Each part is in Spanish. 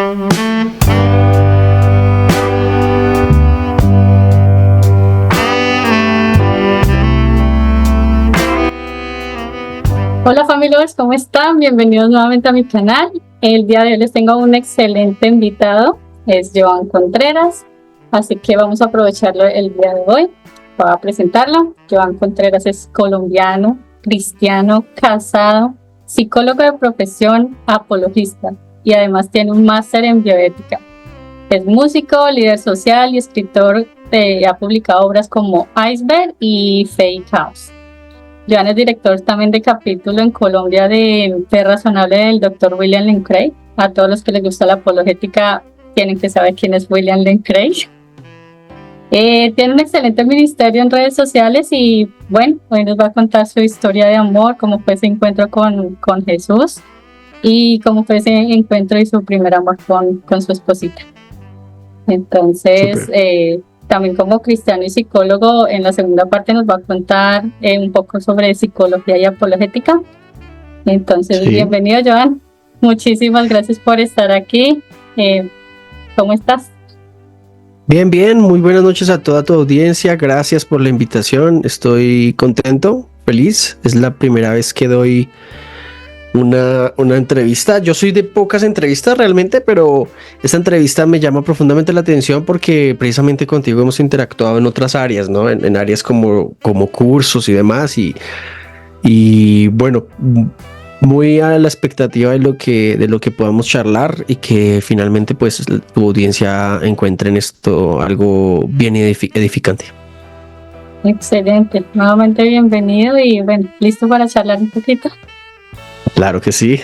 Hola familiares, ¿cómo están? Bienvenidos nuevamente a mi canal. El día de hoy les tengo un excelente invitado, es Joan Contreras, así que vamos a aprovecharlo el día de hoy. Voy a presentarlo. Joan Contreras es colombiano, cristiano, casado, psicólogo de profesión, apologista y además tiene un máster en bioética. Es músico, líder social y escritor. Ha publicado obras como Iceberg y Fake House. Joan es director también de capítulo en Colombia de Fe Razonable del Dr. William Lane Craig. A todos los que les gusta la apologética tienen que saber quién es William Lane Craig. Tiene un excelente ministerio en redes sociales y bueno, hoy nos va a contar su historia de amor, cómo fue ese encuentro con Jesús y cómo fue ese encuentro y su primer amor con su esposita. Entonces, también como cristiano y psicólogo, en la segunda parte nos va a contar un poco sobre psicología y apologética. Entonces, sí. Bienvenido, Joan. Muchísimas gracias por estar aquí. ¿Cómo estás? Bien, bien. Muy buenas noches a toda tu audiencia. Gracias por la invitación. Estoy contento, feliz. Es la primera vez que doy una entrevista. Yo soy de pocas entrevistas realmente, pero esta entrevista me llama profundamente la atención porque precisamente contigo hemos interactuado en otras áreas, ¿no? En áreas como cursos y demás y bueno, muy a la expectativa de lo que podamos charlar y que finalmente pues tu audiencia encuentre en esto algo bien edificante. Excelente, nuevamente bienvenido y bueno, listo para charlar un poquito. Claro que sí.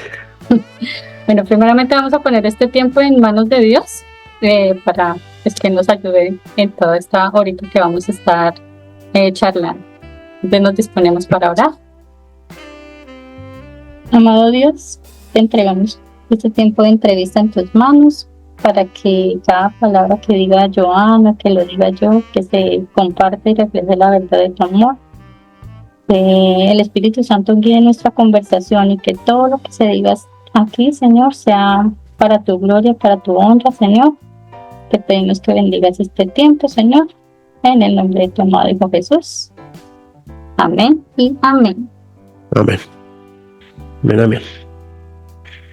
Bueno, primeramente vamos a poner este tiempo en manos de Dios para que nos ayude en toda esta horita que vamos a estar charlando. Entonces nos disponemos para orar. Amado Dios, te entregamos este tiempo de entrevista en tus manos para que cada palabra que diga Joana, que lo diga yo, que se comparte y refleje la verdad de tu amor. El Espíritu Santo guíe nuestra conversación y que todo lo que se diga aquí, Señor, sea para tu gloria, para tu honra, Señor. Te pedimos que bendigas este tiempo, Señor, en el nombre de tu amado Hijo Jesús. Amén y amén. Amén. Amén, amén.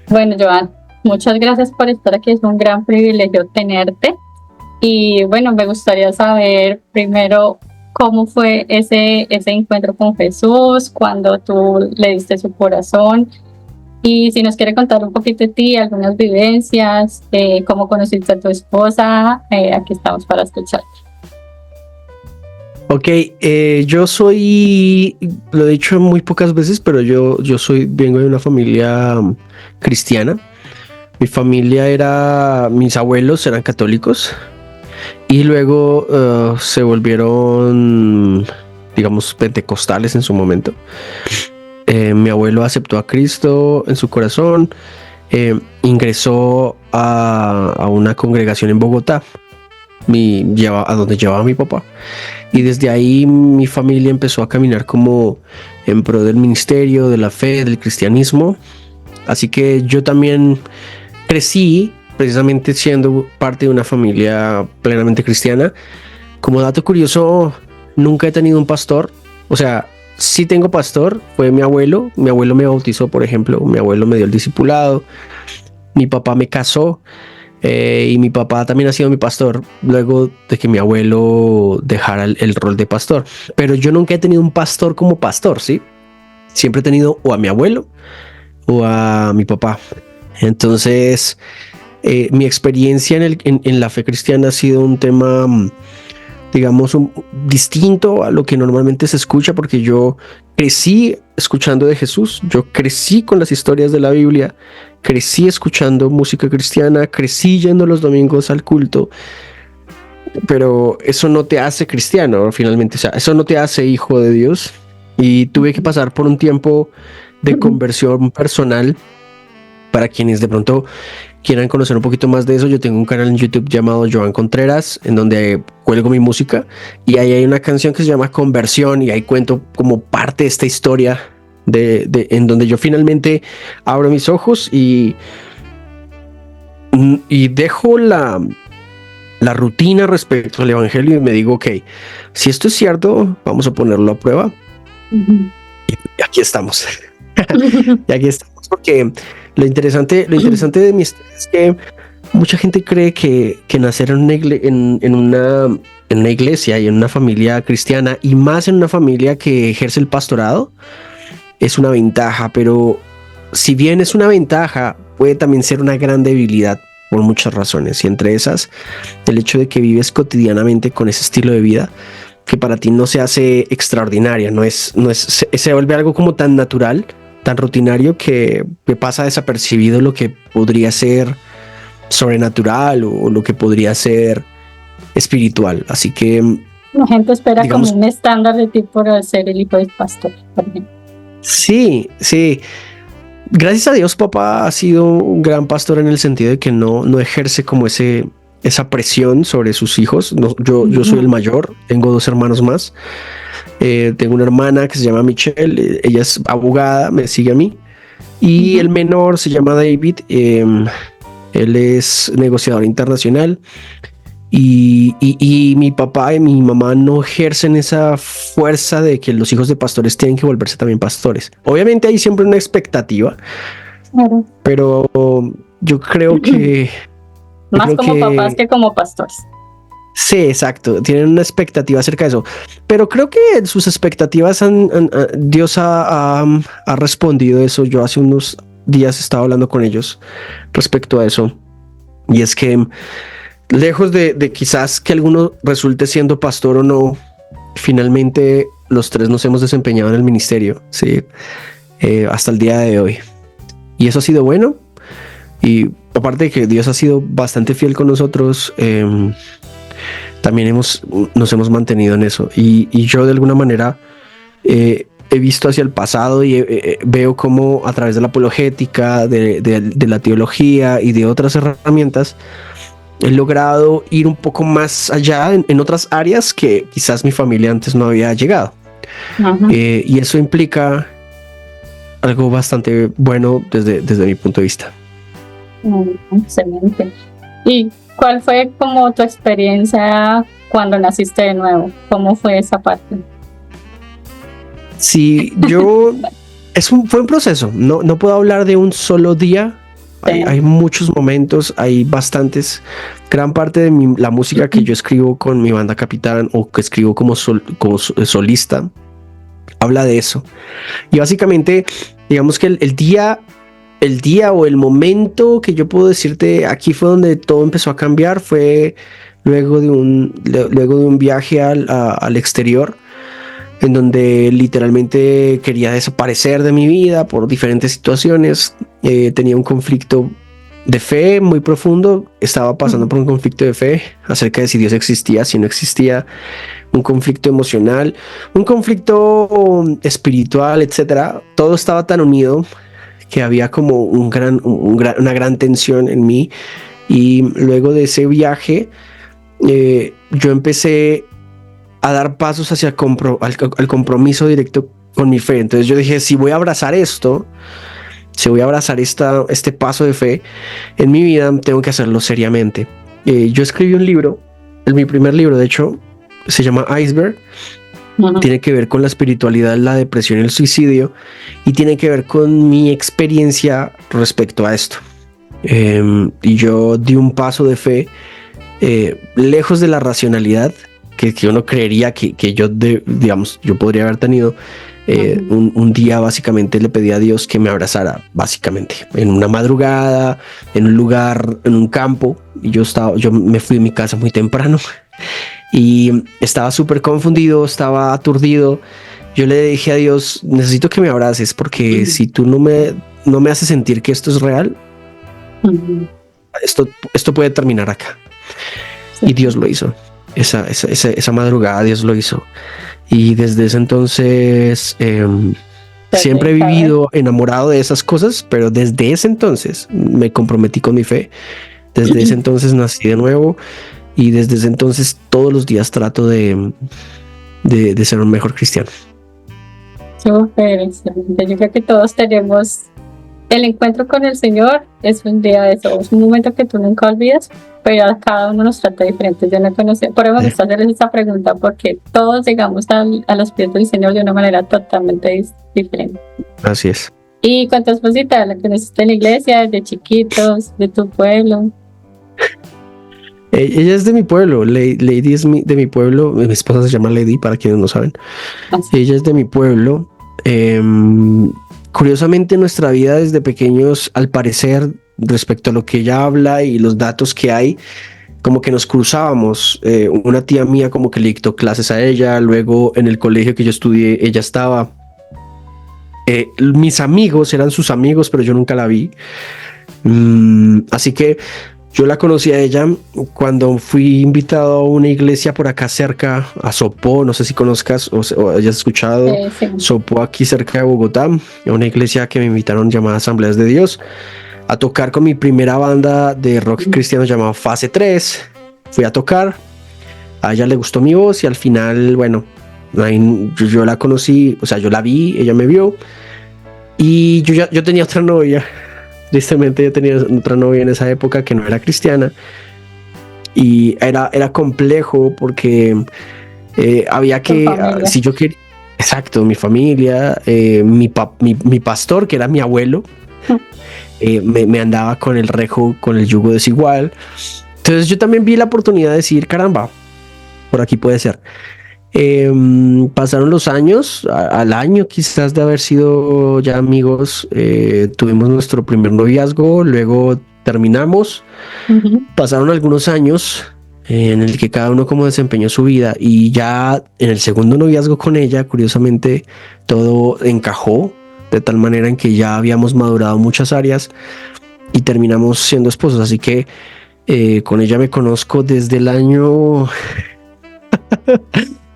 Bueno, Joan, muchas gracias por estar aquí. Es un gran privilegio tenerte. Y bueno, me gustaría saber primero cómo fue ese encuentro con Jesús, cuando tú le diste su corazón. Y si nos quiere contar un poquito de ti, algunas vivencias, cómo conociste a tu esposa, aquí estamos para escucharte. Ok, yo soy, lo he dicho muy pocas veces, pero yo vengo de una familia cristiana. Mi familia mis abuelos eran católicos y luego se volvieron, digamos, pentecostales en su momento. Mi abuelo aceptó a Cristo en su corazón, ingresó a una congregación en Bogotá, a donde llevaba a mi papá. Y desde ahí mi familia empezó a caminar como en pro del ministerio, de la fe, del cristianismo. Así que yo también crecí precisamente siendo parte de una familia plenamente cristiana. Como dato curioso, nunca he tenido un pastor. O sea, sí tengo pastor, fue mi abuelo. Mi abuelo me bautizó, por ejemplo. Mi abuelo me dio el discipulado. Mi papá me casó. Y mi papá también ha sido mi pastor luego de que mi abuelo dejara el rol de pastor. Pero yo nunca he tenido un pastor como pastor, ¿sí? Siempre he tenido o a mi abuelo o a mi papá. Entonces, mi experiencia en la fe cristiana ha sido un tema, digamos, distinto a lo que normalmente se escucha, porque yo crecí escuchando de Jesús, yo crecí con las historias de la Biblia, crecí escuchando música cristiana, crecí yendo los domingos al culto, pero eso no te hace cristiano finalmente, o sea, eso no te hace hijo de Dios. Y tuve que pasar por un tiempo de conversión personal. Para quienes de pronto quieran conocer un poquito más de eso, yo tengo un canal en YouTube llamado Joan Contreras, en donde cuelgo mi música, y ahí hay una canción que se llama Conversión, y ahí cuento como parte de esta historia en donde yo finalmente abro mis ojos y y dejo la rutina respecto al evangelio y me digo, ok, si esto es cierto, vamos a ponerlo a prueba. Y aquí estamos. Y aquí estamos porque lo interesante de mi historia es que mucha gente cree que nacer en una iglesia y en una familia cristiana, y más en una familia que ejerce el pastorado, es una ventaja, pero si bien es una ventaja, puede también ser una gran debilidad por muchas razones, y entre esas, el hecho de que vives cotidianamente con ese estilo de vida que para ti no se hace extraordinaria, se vuelve algo como tan natural, tan rutinario que pasa desapercibido lo que podría ser sobrenatural o lo que podría ser espiritual. Así que la gente espera, digamos, como un estándar de ti por ser el hijo del pastor, por ejemplo. Sí. Gracias a Dios, papá ha sido un gran pastor en el sentido de que no ejerce como esa presión sobre sus hijos. No, yo soy el mayor, tengo 2 hermanos más. Tengo una hermana que se llama Michelle, ella es abogada, me sigue a mí. Y el menor se llama David, él es negociador internacional. Y mi papá y mi mamá no ejercen esa fuerza de que los hijos de pastores tienen que volverse también pastores. Obviamente hay siempre una expectativa, pero yo creo que... Más como papás que como pastores. Sí, exacto. Tienen una expectativa acerca de eso. Pero creo que sus expectativas Dios ha respondido eso. Yo hace unos días estaba hablando con ellos respecto a eso. Y es que lejos de quizás que alguno resulte siendo pastor o no, finalmente los 3 nos hemos desempeñado en el ministerio, ¿sí? Hasta el día de hoy. Y eso ha sido bueno. Y aparte de que Dios ha sido bastante fiel con nosotros, también nos hemos mantenido en eso. Y yo de alguna manera he visto hacia el pasado y veo cómo a través de la apologética, de la teología y de otras herramientas, he logrado ir un poco más allá en otras áreas que quizás mi familia antes no había llegado. Y eso implica algo bastante bueno desde mi punto de vista. Excelente. ¿Y cuál fue como tu experiencia cuando naciste de nuevo? ¿Cómo fue esa parte? Sí, fue un proceso. No puedo hablar de un solo día. Sí. Hay muchos momentos, hay bastantes. Gran parte de la música que yo escribo con mi banda Capitán o que escribo como solista habla de eso. Y básicamente, digamos que el día o el momento que yo puedo decirte aquí fue donde todo empezó a cambiar, fue luego de un viaje al exterior, en donde literalmente quería desaparecer de mi vida por diferentes situaciones. Tenía un conflicto de fe muy profundo, estaba pasando por un conflicto de fe acerca de si Dios existía, si no existía, un conflicto emocional, un conflicto espiritual, etcétera. Todo estaba tan unido que había como una gran tensión en mí. Y luego de ese viaje, yo empecé a dar pasos hacia al compromiso directo con mi fe. Entonces yo dije, si voy a abrazar esto, si voy a abrazar este paso de fe en mi vida, tengo que hacerlo seriamente. Yo escribí un libro, mi primer libro de hecho, se llama Iceberg. Tiene que ver con la espiritualidad, la depresión y el suicidio, y tiene que ver con mi experiencia respecto a esto. Y yo di un paso de fe lejos de la racionalidad que uno creería que yo podría haber tenido. Un día básicamente le pedí a Dios que me abrazara, básicamente en una madrugada, en un lugar, en un campo, y yo me fui de mi casa muy temprano y estaba súper confundido, estaba aturdido. Yo le dije a Dios, necesito que me abraces, porque si tú no me haces sentir que esto es real, esto puede terminar acá. Y Dios lo hizo. Esa madrugada Dios lo hizo. Y desde ese entonces siempre he vivido enamorado de esas cosas, pero desde ese entonces me comprometí con mi fe. Desde ese entonces nací de nuevo, y desde ese entonces todos los días trato de ser un mejor cristiano. Súper excelente. Yo creo que todos tenemos el encuentro con el Señor es un día de eso, es un momento que tú nunca olvidas, pero a cada uno nos trata diferente. Yo no conocía, por eso me gusta hacerles esta pregunta, porque todos llegamos a los pies del Señor de una manera totalmente diferente. Así es. ¿Y con tu esposita, la conociste en la iglesia, desde chiquitos, de tu pueblo? Ella es de mi pueblo, Lady es de mi pueblo, mi esposa se llama Lady, para quienes no saben. Ella es de mi pueblo. Curiosamente, nuestra vida desde pequeños, al parecer, respecto a lo que ella habla y los datos que hay, como que nos cruzábamos. Una tía mía como que le dictó clases a ella, luego en el colegio que yo estudié, ella estaba. Mis amigos eran sus amigos, pero yo nunca la vi. Así que yo la conocí a ella cuando fui invitado a una iglesia por acá cerca, a Sopó, no sé si conozcas o hayas escuchado. Sí. Sopó, aquí cerca de Bogotá, una iglesia que me invitaron llamada Asambleas de Dios, a tocar con mi primera banda de rock cristiano llamada Fase 3. Fui a tocar, a ella le gustó mi voz y al final, bueno, yo la conocí, o sea, yo la vi, ella me vio y yo tenía otra novia. Tristemente yo tenía otra novia en esa época que no era cristiana y era complejo porque había que, si yo quería, exacto, mi familia, mi pastor, que era mi abuelo, me andaba con el rejo, con el yugo desigual. Entonces yo también vi la oportunidad de decir, caramba, por aquí puede ser. Pasaron los años, al año quizás de haber sido ya amigos, tuvimos nuestro primer noviazgo, luego terminamos. Pasaron algunos años en el que cada uno como desempeñó su vida y ya en el segundo noviazgo con ella, curiosamente, todo encajó de tal manera en que ya habíamos madurado muchas áreas y terminamos siendo esposos, así que con ella me conozco desde el año...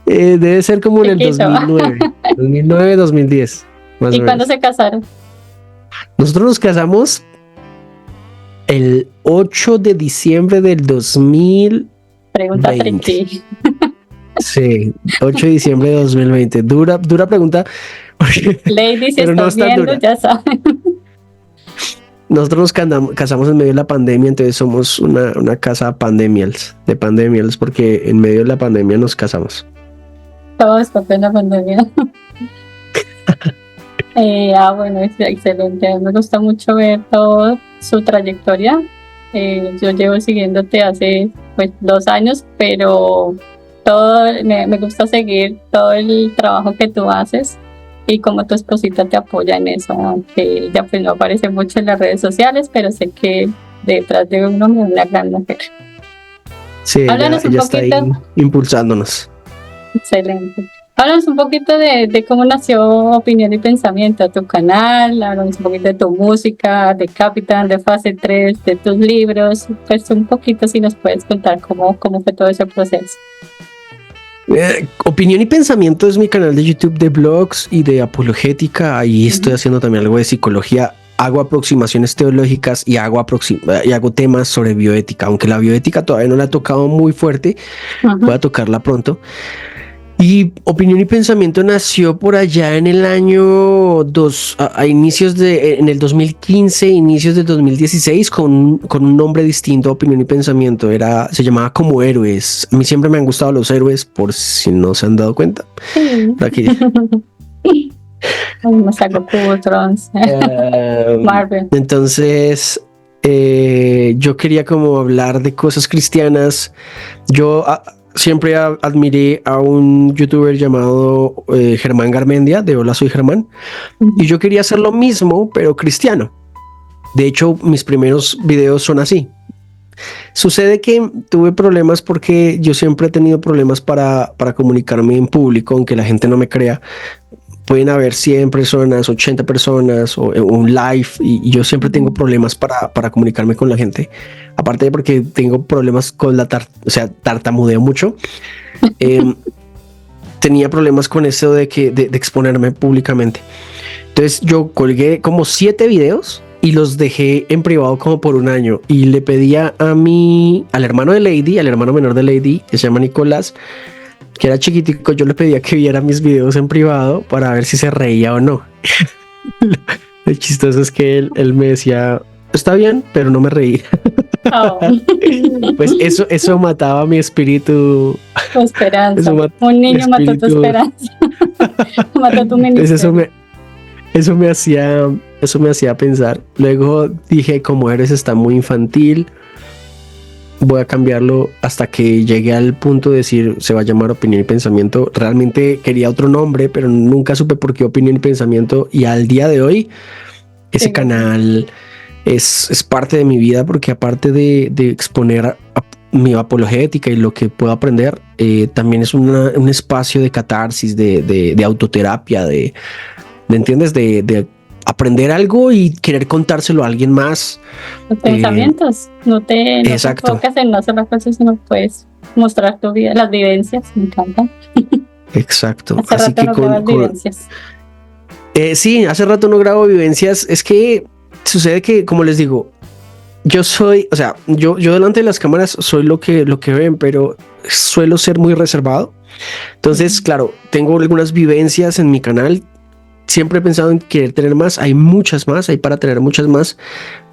debe ser como en el 2009, 2010. ¿Y cuándo se casaron? Nosotros nos casamos el 8 de diciembre del 2020. Pregunta tricky. Sí, 8 de diciembre de 2020. Dura pregunta. Lady, si estás viendo, ya saben. Nosotros nos casamos en medio de la pandemia, entonces somos una casa de pandemials, porque en medio de la pandemia nos casamos. Todo escapó en la pandemia. Bueno, es excelente. Me gusta mucho ver toda su trayectoria. Yo llevo siguiéndote hace 2 años, pero me gusta seguir todo el trabajo que tú haces y cómo tu esposita te apoya en eso, aunque ella pues no aparece mucho en las redes sociales, pero sé que detrás de uno es una gran mujer. Sí, ella está ahí impulsándonos. Excelente. Háblanos un poquito de cómo nació Opinión y Pensamiento, tu canal, háblanos un poquito de tu música, de Capitán, de Fase 3, de tus libros, pues un poquito si nos puedes contar cómo fue todo ese proceso. Opinión y Pensamiento es mi canal de YouTube de blogs y de apologética, ahí estoy haciendo también algo de psicología, hago aproximaciones teológicas y hago temas sobre bioética, aunque la bioética todavía no la he tocado muy fuerte, voy a tocarla pronto. Y Opinión y Pensamiento nació por allá en el año en el 2015, inicios del 2016, con un nombre distinto a Opinión y Pensamiento. Se llamaba Como Héroes. A mí siempre me han gustado los héroes, por si no se han dado cuenta. Aquí. Marvel. Entonces, yo quería como hablar de cosas cristianas. Yo siempre admiré a un youtuber llamado Germán Garmendia, de Hola Soy Germán, y yo quería hacer lo mismo, pero cristiano. De hecho, mis primeros videos son así. Sucede que tuve problemas porque yo siempre he tenido problemas para comunicarme en público, aunque la gente no me crea. Pueden haber 100 personas, 80 personas o un live y yo siempre tengo problemas para comunicarme con la gente. Aparte de porque tengo problemas con tartamudeo mucho. Tenía problemas con eso de exponerme públicamente. Entonces yo colgué como 7 videos y los dejé en privado como por un año y le pedía al hermano de Lady, al hermano menor de Lady, que se llama Nicolás, que era chiquitico, yo le pedía que viera mis videos en privado para ver si se reía o no. Lo chistoso es que él me decía, está bien, pero no me reí. Oh. Pues eso mataba mi espíritu. Tu esperanza. Eso Un mi niño mató tu espíritu. esperanza. Mató tu Pues ministerio. eso me hacía pensar. Luego dije, como eres está muy infantil, voy a cambiarlo hasta que llegué al punto de decir, se va a llamar Opinión y Pensamiento. Realmente quería otro nombre, pero nunca supe por qué Opinión y Pensamiento. Y al día de hoy, ese Sí, canal es parte de mi vida, porque aparte de exponer mi apologética y lo que puedo aprender, también es un espacio de catarsis, de autoterapia, ¿me entiendes? De aprender algo y querer contárselo a alguien más. Los pensamientos. No te Exacto. enfocas en una sola cosa, sino puedes mostrar tu vida, las vivencias. Me encantan. Exacto. Hace Así rato que no grabas vivencias. sí, hace rato no grabo vivencias. Es que sucede que, como les digo, yo delante de las cámaras soy lo que ven, pero suelo ser muy reservado. Entonces, claro, tengo algunas vivencias en mi canal. Siempre he pensado en querer tener más. Hay muchas más, hay para tener muchas más.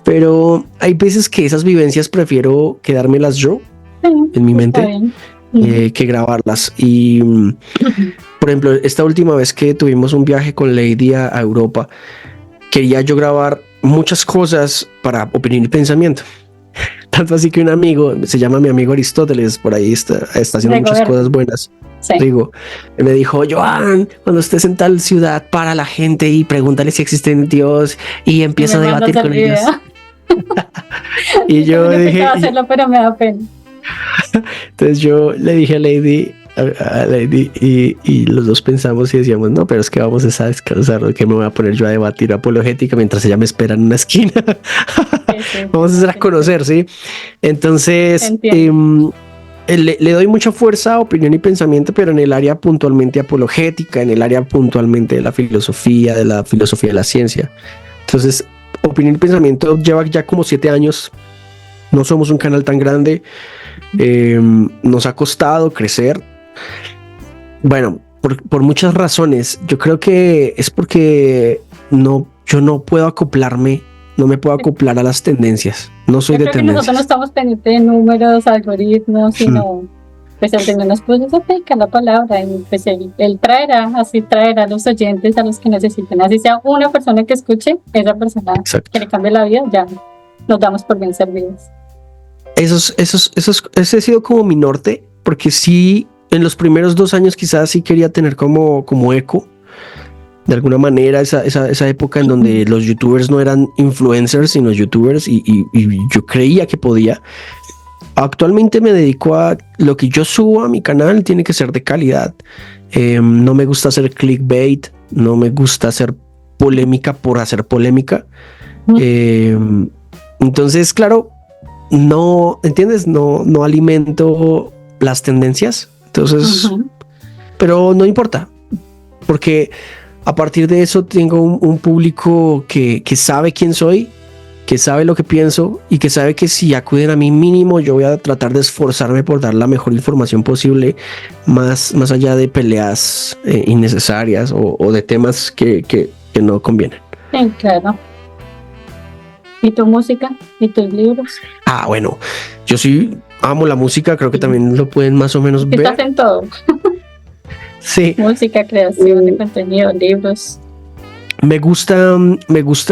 Pero hay veces que esas vivencias prefiero quedármelas yo en mi mente que grabarlas. Y, por ejemplo, esta última vez que tuvimos un viaje con Lady a Europa, quería yo grabar muchas cosas para Opinión y Pensamiento. Tanto así que un amigo, se llama mi amigo Aristóteles, por ahí está haciendo muchas cosas buenas. Sí. Digo, me dijo, Joan, cuando estés en tal ciudad, para la gente y pregúntale si existe un Dios y empieza a debatir con ellos. Y yo dije, hacerlo, pero me da pena. Entonces yo le dije a Lady y los dos pensamos y decíamos, no, pero es que vamos a descansar, que me voy a poner yo a debatir apologética mientras ella me espera en una esquina. Vamos a hacer a conocer, ¿sí? Entonces le doy mucha fuerza a Opinión y Pensamiento, pero en el área puntualmente apologética, en el área puntualmente de la filosofía de la ciencia. Entonces, Opinión y Pensamiento lleva ya como 7 años. No somos un canal tan grande. Nos ha costado crecer. Bueno, por muchas razones. Yo creo que es porque yo no puedo acoplarme, no me puedo acoplar a las tendencias. No soy de tendencias. Nosotros no estamos pendientes de números, algoritmos, sino pues el Señor nos puso aplicar la palabra y pues él traerá a los oyentes, a los que necesiten. Así sea una persona que escuche, esa persona que le cambie la vida, ya nos damos por bien servidos. Ese ha sido como mi norte, porque sí, en los primeros 2 años quizás sí quería tener como eco, de alguna manera, esa época en donde los youtubers no eran influencers, sino youtubers, y yo creía que podía. Actualmente me dedico a lo que yo subo a mi canal, tiene que ser de calidad. No me gusta hacer clickbait, no me gusta hacer polémica por hacer polémica. Entonces, claro, no, ¿entiendes? No alimento las tendencias. Entonces, pero no importa, porque a partir de eso tengo un público que sabe quién soy, que sabe lo que pienso y que sabe que si acuden a mí mínimo, yo voy a tratar de esforzarme por dar la mejor información posible, más allá de peleas innecesarias o de temas que no convienen. Sí, claro. ¿Y tu música? ¿Y tus libros? Bueno, yo sí amo la música, creo que también lo pueden más o menos ver. Estás en todo. Sí. Música, creación de contenido, libros. Me gusta,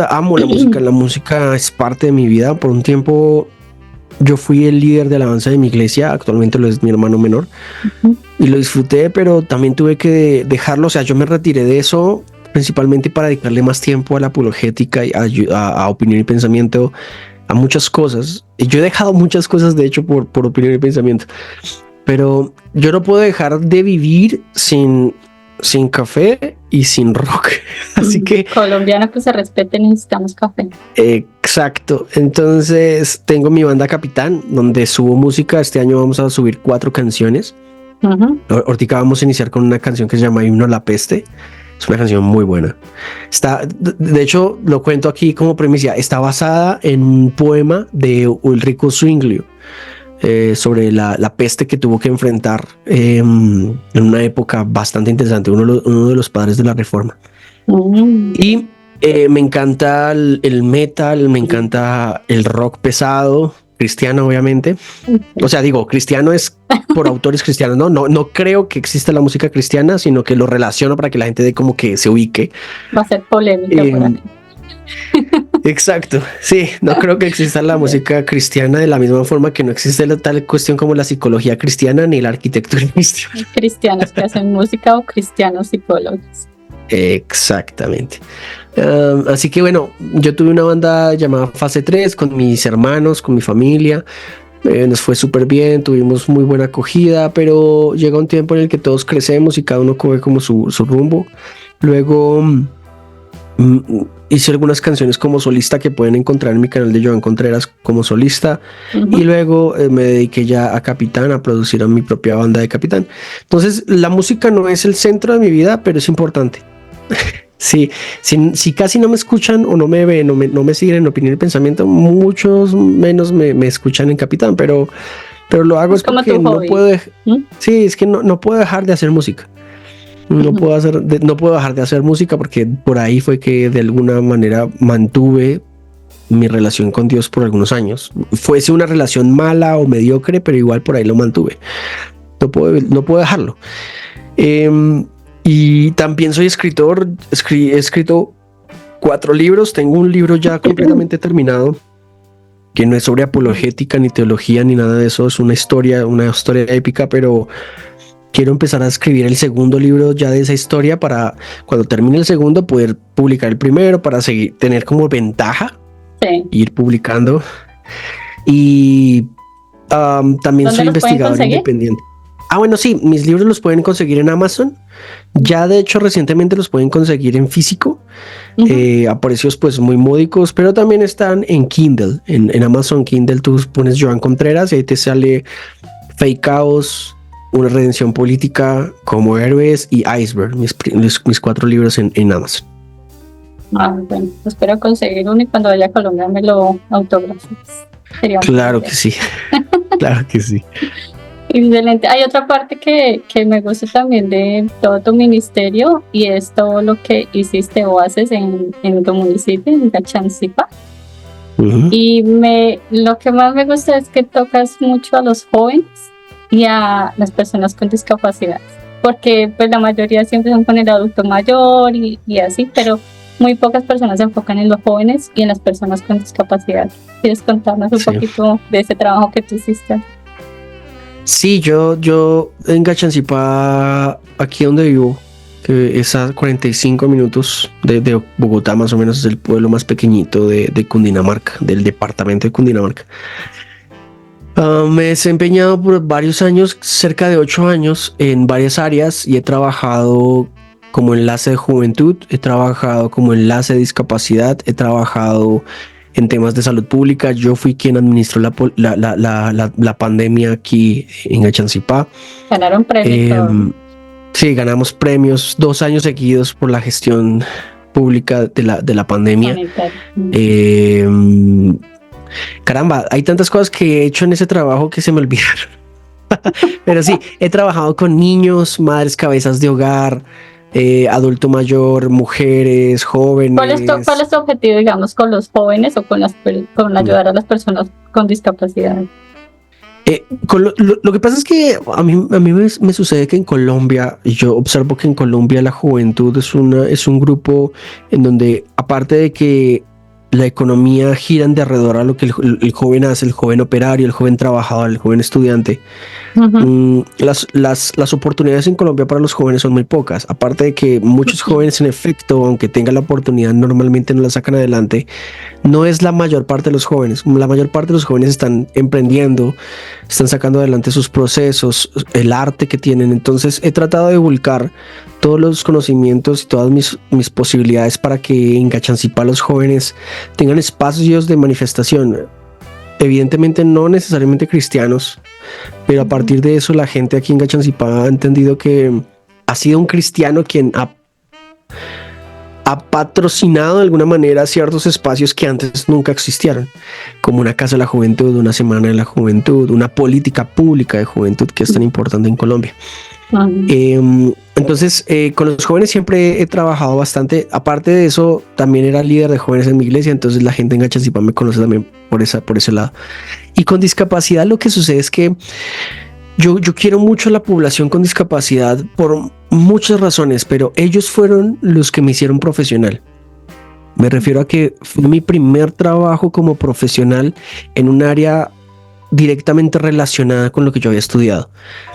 amo la música. La música es parte de mi vida. Por un tiempo yo fui el líder de alabanza de mi iglesia, actualmente lo es mi hermano menor, y lo disfruté, pero también tuve que dejarlo. O sea, yo me retiré de eso principalmente para dedicarle más tiempo a la apologética y a Opinión y Pensamiento, a muchas cosas. Y yo he dejado muchas cosas, de hecho, por Opinión y Pensamiento, pero yo no puedo dejar de vivir sin café y sin rock. Así que colombiano que se respete, necesitamos café. Exacto. Entonces tengo mi banda Capitán, donde subo música. Este año vamos a subir 4 canciones. Ahorita vamos a iniciar con una canción que se llama Himno a la Peste. Es una canción muy buena. De hecho, lo cuento aquí como premisa. Está basada en un poema de Ulrico Zwinglio sobre la peste que tuvo que enfrentar en una época bastante interesante, uno de los padres de la Reforma. Y Me encanta el metal, me encanta el rock pesado, cristiano obviamente. O sea, digo, cristiano es por autores cristianos, no creo que exista la música cristiana, sino que lo relaciono para que la gente de como que se ubique. Va a ser polémica por aquí. Exacto, sí, no creo que exista la música cristiana de la misma forma que no existe la tal cuestión como la psicología cristiana ni la arquitectura cristiana. Cristianos que hacen música o cristianos psicólogos. Exactamente. Así que bueno, yo tuve una banda llamada Fase 3 con mis hermanos, con mi familia. Nos fue súper bien, tuvimos muy buena acogida, pero llega un tiempo en el que todos crecemos y cada uno coge como su rumbo. Luego hice algunas canciones como solista que pueden encontrar en mi canal de Joan Contreras como solista. Y luego me dediqué ya a Capitán, a producir a mi propia banda de Capitán. Entonces la música no es el centro de mi vida, pero es importante. Sí, si casi no me escuchan o no me ven, no me siguen en Opinión y Pensamiento, muchos menos me escuchan en Capitán, pero lo hago es porque no puedo. Sí, es que no puedo dejar de hacer música. No puedo dejar de hacer música porque por ahí fue que de alguna manera mantuve mi relación con Dios por algunos años. Fuese una relación mala o mediocre, pero igual por ahí lo mantuve. No puedo dejarlo. Y también soy escritor. He escrito 4 libros. Tengo un libro ya completamente terminado que no es sobre apologética ni teología ni nada de eso. Es una historia épica, pero quiero empezar a escribir el segundo libro ya de esa historia para cuando termine el segundo poder publicar el primero para tener como ventaja, ir publicando. Y también soy investigador independiente. Bueno, sí, mis libros los pueden conseguir en Amazon. Ya de hecho recientemente los pueden conseguir en físico a precios pues muy módicos, pero también están en Kindle, en Amazon Kindle. Tú pones Joan Contreras y ahí te sale Fake Chaos, Una Redención Política, Como Héroes y Iceberg, mis 4 libros en Amazon. Bueno, espero conseguir uno y cuando vaya a Colombia me lo autografes. Claro que sí, claro que sí. Excelente. Hay otra parte que me gusta también de todo tu ministerio y es todo lo que hiciste o haces en tu municipio, en Gachanzipa. Y lo que más me gusta es que tocas mucho a los jóvenes y a las personas con discapacidad, porque pues la mayoría siempre son con el adulto mayor y así, pero muy pocas personas se enfocan en los jóvenes y en las personas con discapacidad. ¿Quieres contarnos un poquito de ese trabajo que tú hiciste? Sí, yo en Gachanzipa, aquí donde vivo, que es a 45 minutos de Bogotá, más o menos, es el pueblo más pequeñito de Cundinamarca, del departamento de Cundinamarca. Me he desempeñado por varios años, cerca de 8 años, en varias áreas y he trabajado como enlace de juventud, he trabajado como enlace de discapacidad, he trabajado en temas de salud pública. Yo fui quien administró la pandemia aquí en Gachanzipa. Ganaron premios. Sí, ganamos premios 2 años seguidos por la gestión pública de la pandemia. Caramba, hay tantas cosas que he hecho en ese trabajo que se me olvidaron. Pero sí, he trabajado con niños, madres cabezas de hogar, adulto mayor, mujeres, jóvenes. ¿Cuál es tu objetivo, digamos, con los jóvenes o con ayudar a las personas con discapacidad? Lo que pasa es que a mí me sucede que en Colombia, yo observo que en Colombia la juventud es un grupo en donde, aparte de que la economía gira de alrededor a lo que el joven hace, el joven operario, el joven trabajador, el joven estudiante. Las oportunidades en Colombia para los jóvenes son muy pocas. Aparte de que muchos jóvenes, en efecto, aunque tengan la oportunidad, normalmente no la sacan adelante. No es la mayor parte de los jóvenes. La mayor parte de los jóvenes están emprendiendo, están sacando adelante sus procesos, el arte que tienen. Entonces he tratado de volcar todos los conocimientos y todas mis posibilidades para que en Gachanzipa los jóvenes tengan espacios de manifestación. Evidentemente no necesariamente cristianos, pero a partir de eso la gente aquí en Gachanzipa ha entendido que ha sido un cristiano quien ha patrocinado de alguna manera ciertos espacios que antes nunca existieron, como una casa de la juventud, una semana de la juventud, una política pública de juventud que es tan importante en Colombia. Entonces, con los jóvenes siempre he trabajado bastante. Aparte de eso, también era líder de jóvenes en mi iglesia, entonces la gente en Gachanzipa me conoce también por ese lado. Y con discapacidad lo que sucede es que yo quiero mucho a la población con discapacidad por muchas razones, pero ellos fueron los que me hicieron profesional. Me refiero a que fue mi primer trabajo como profesional en un área directamente relacionada con lo que yo había estudiado.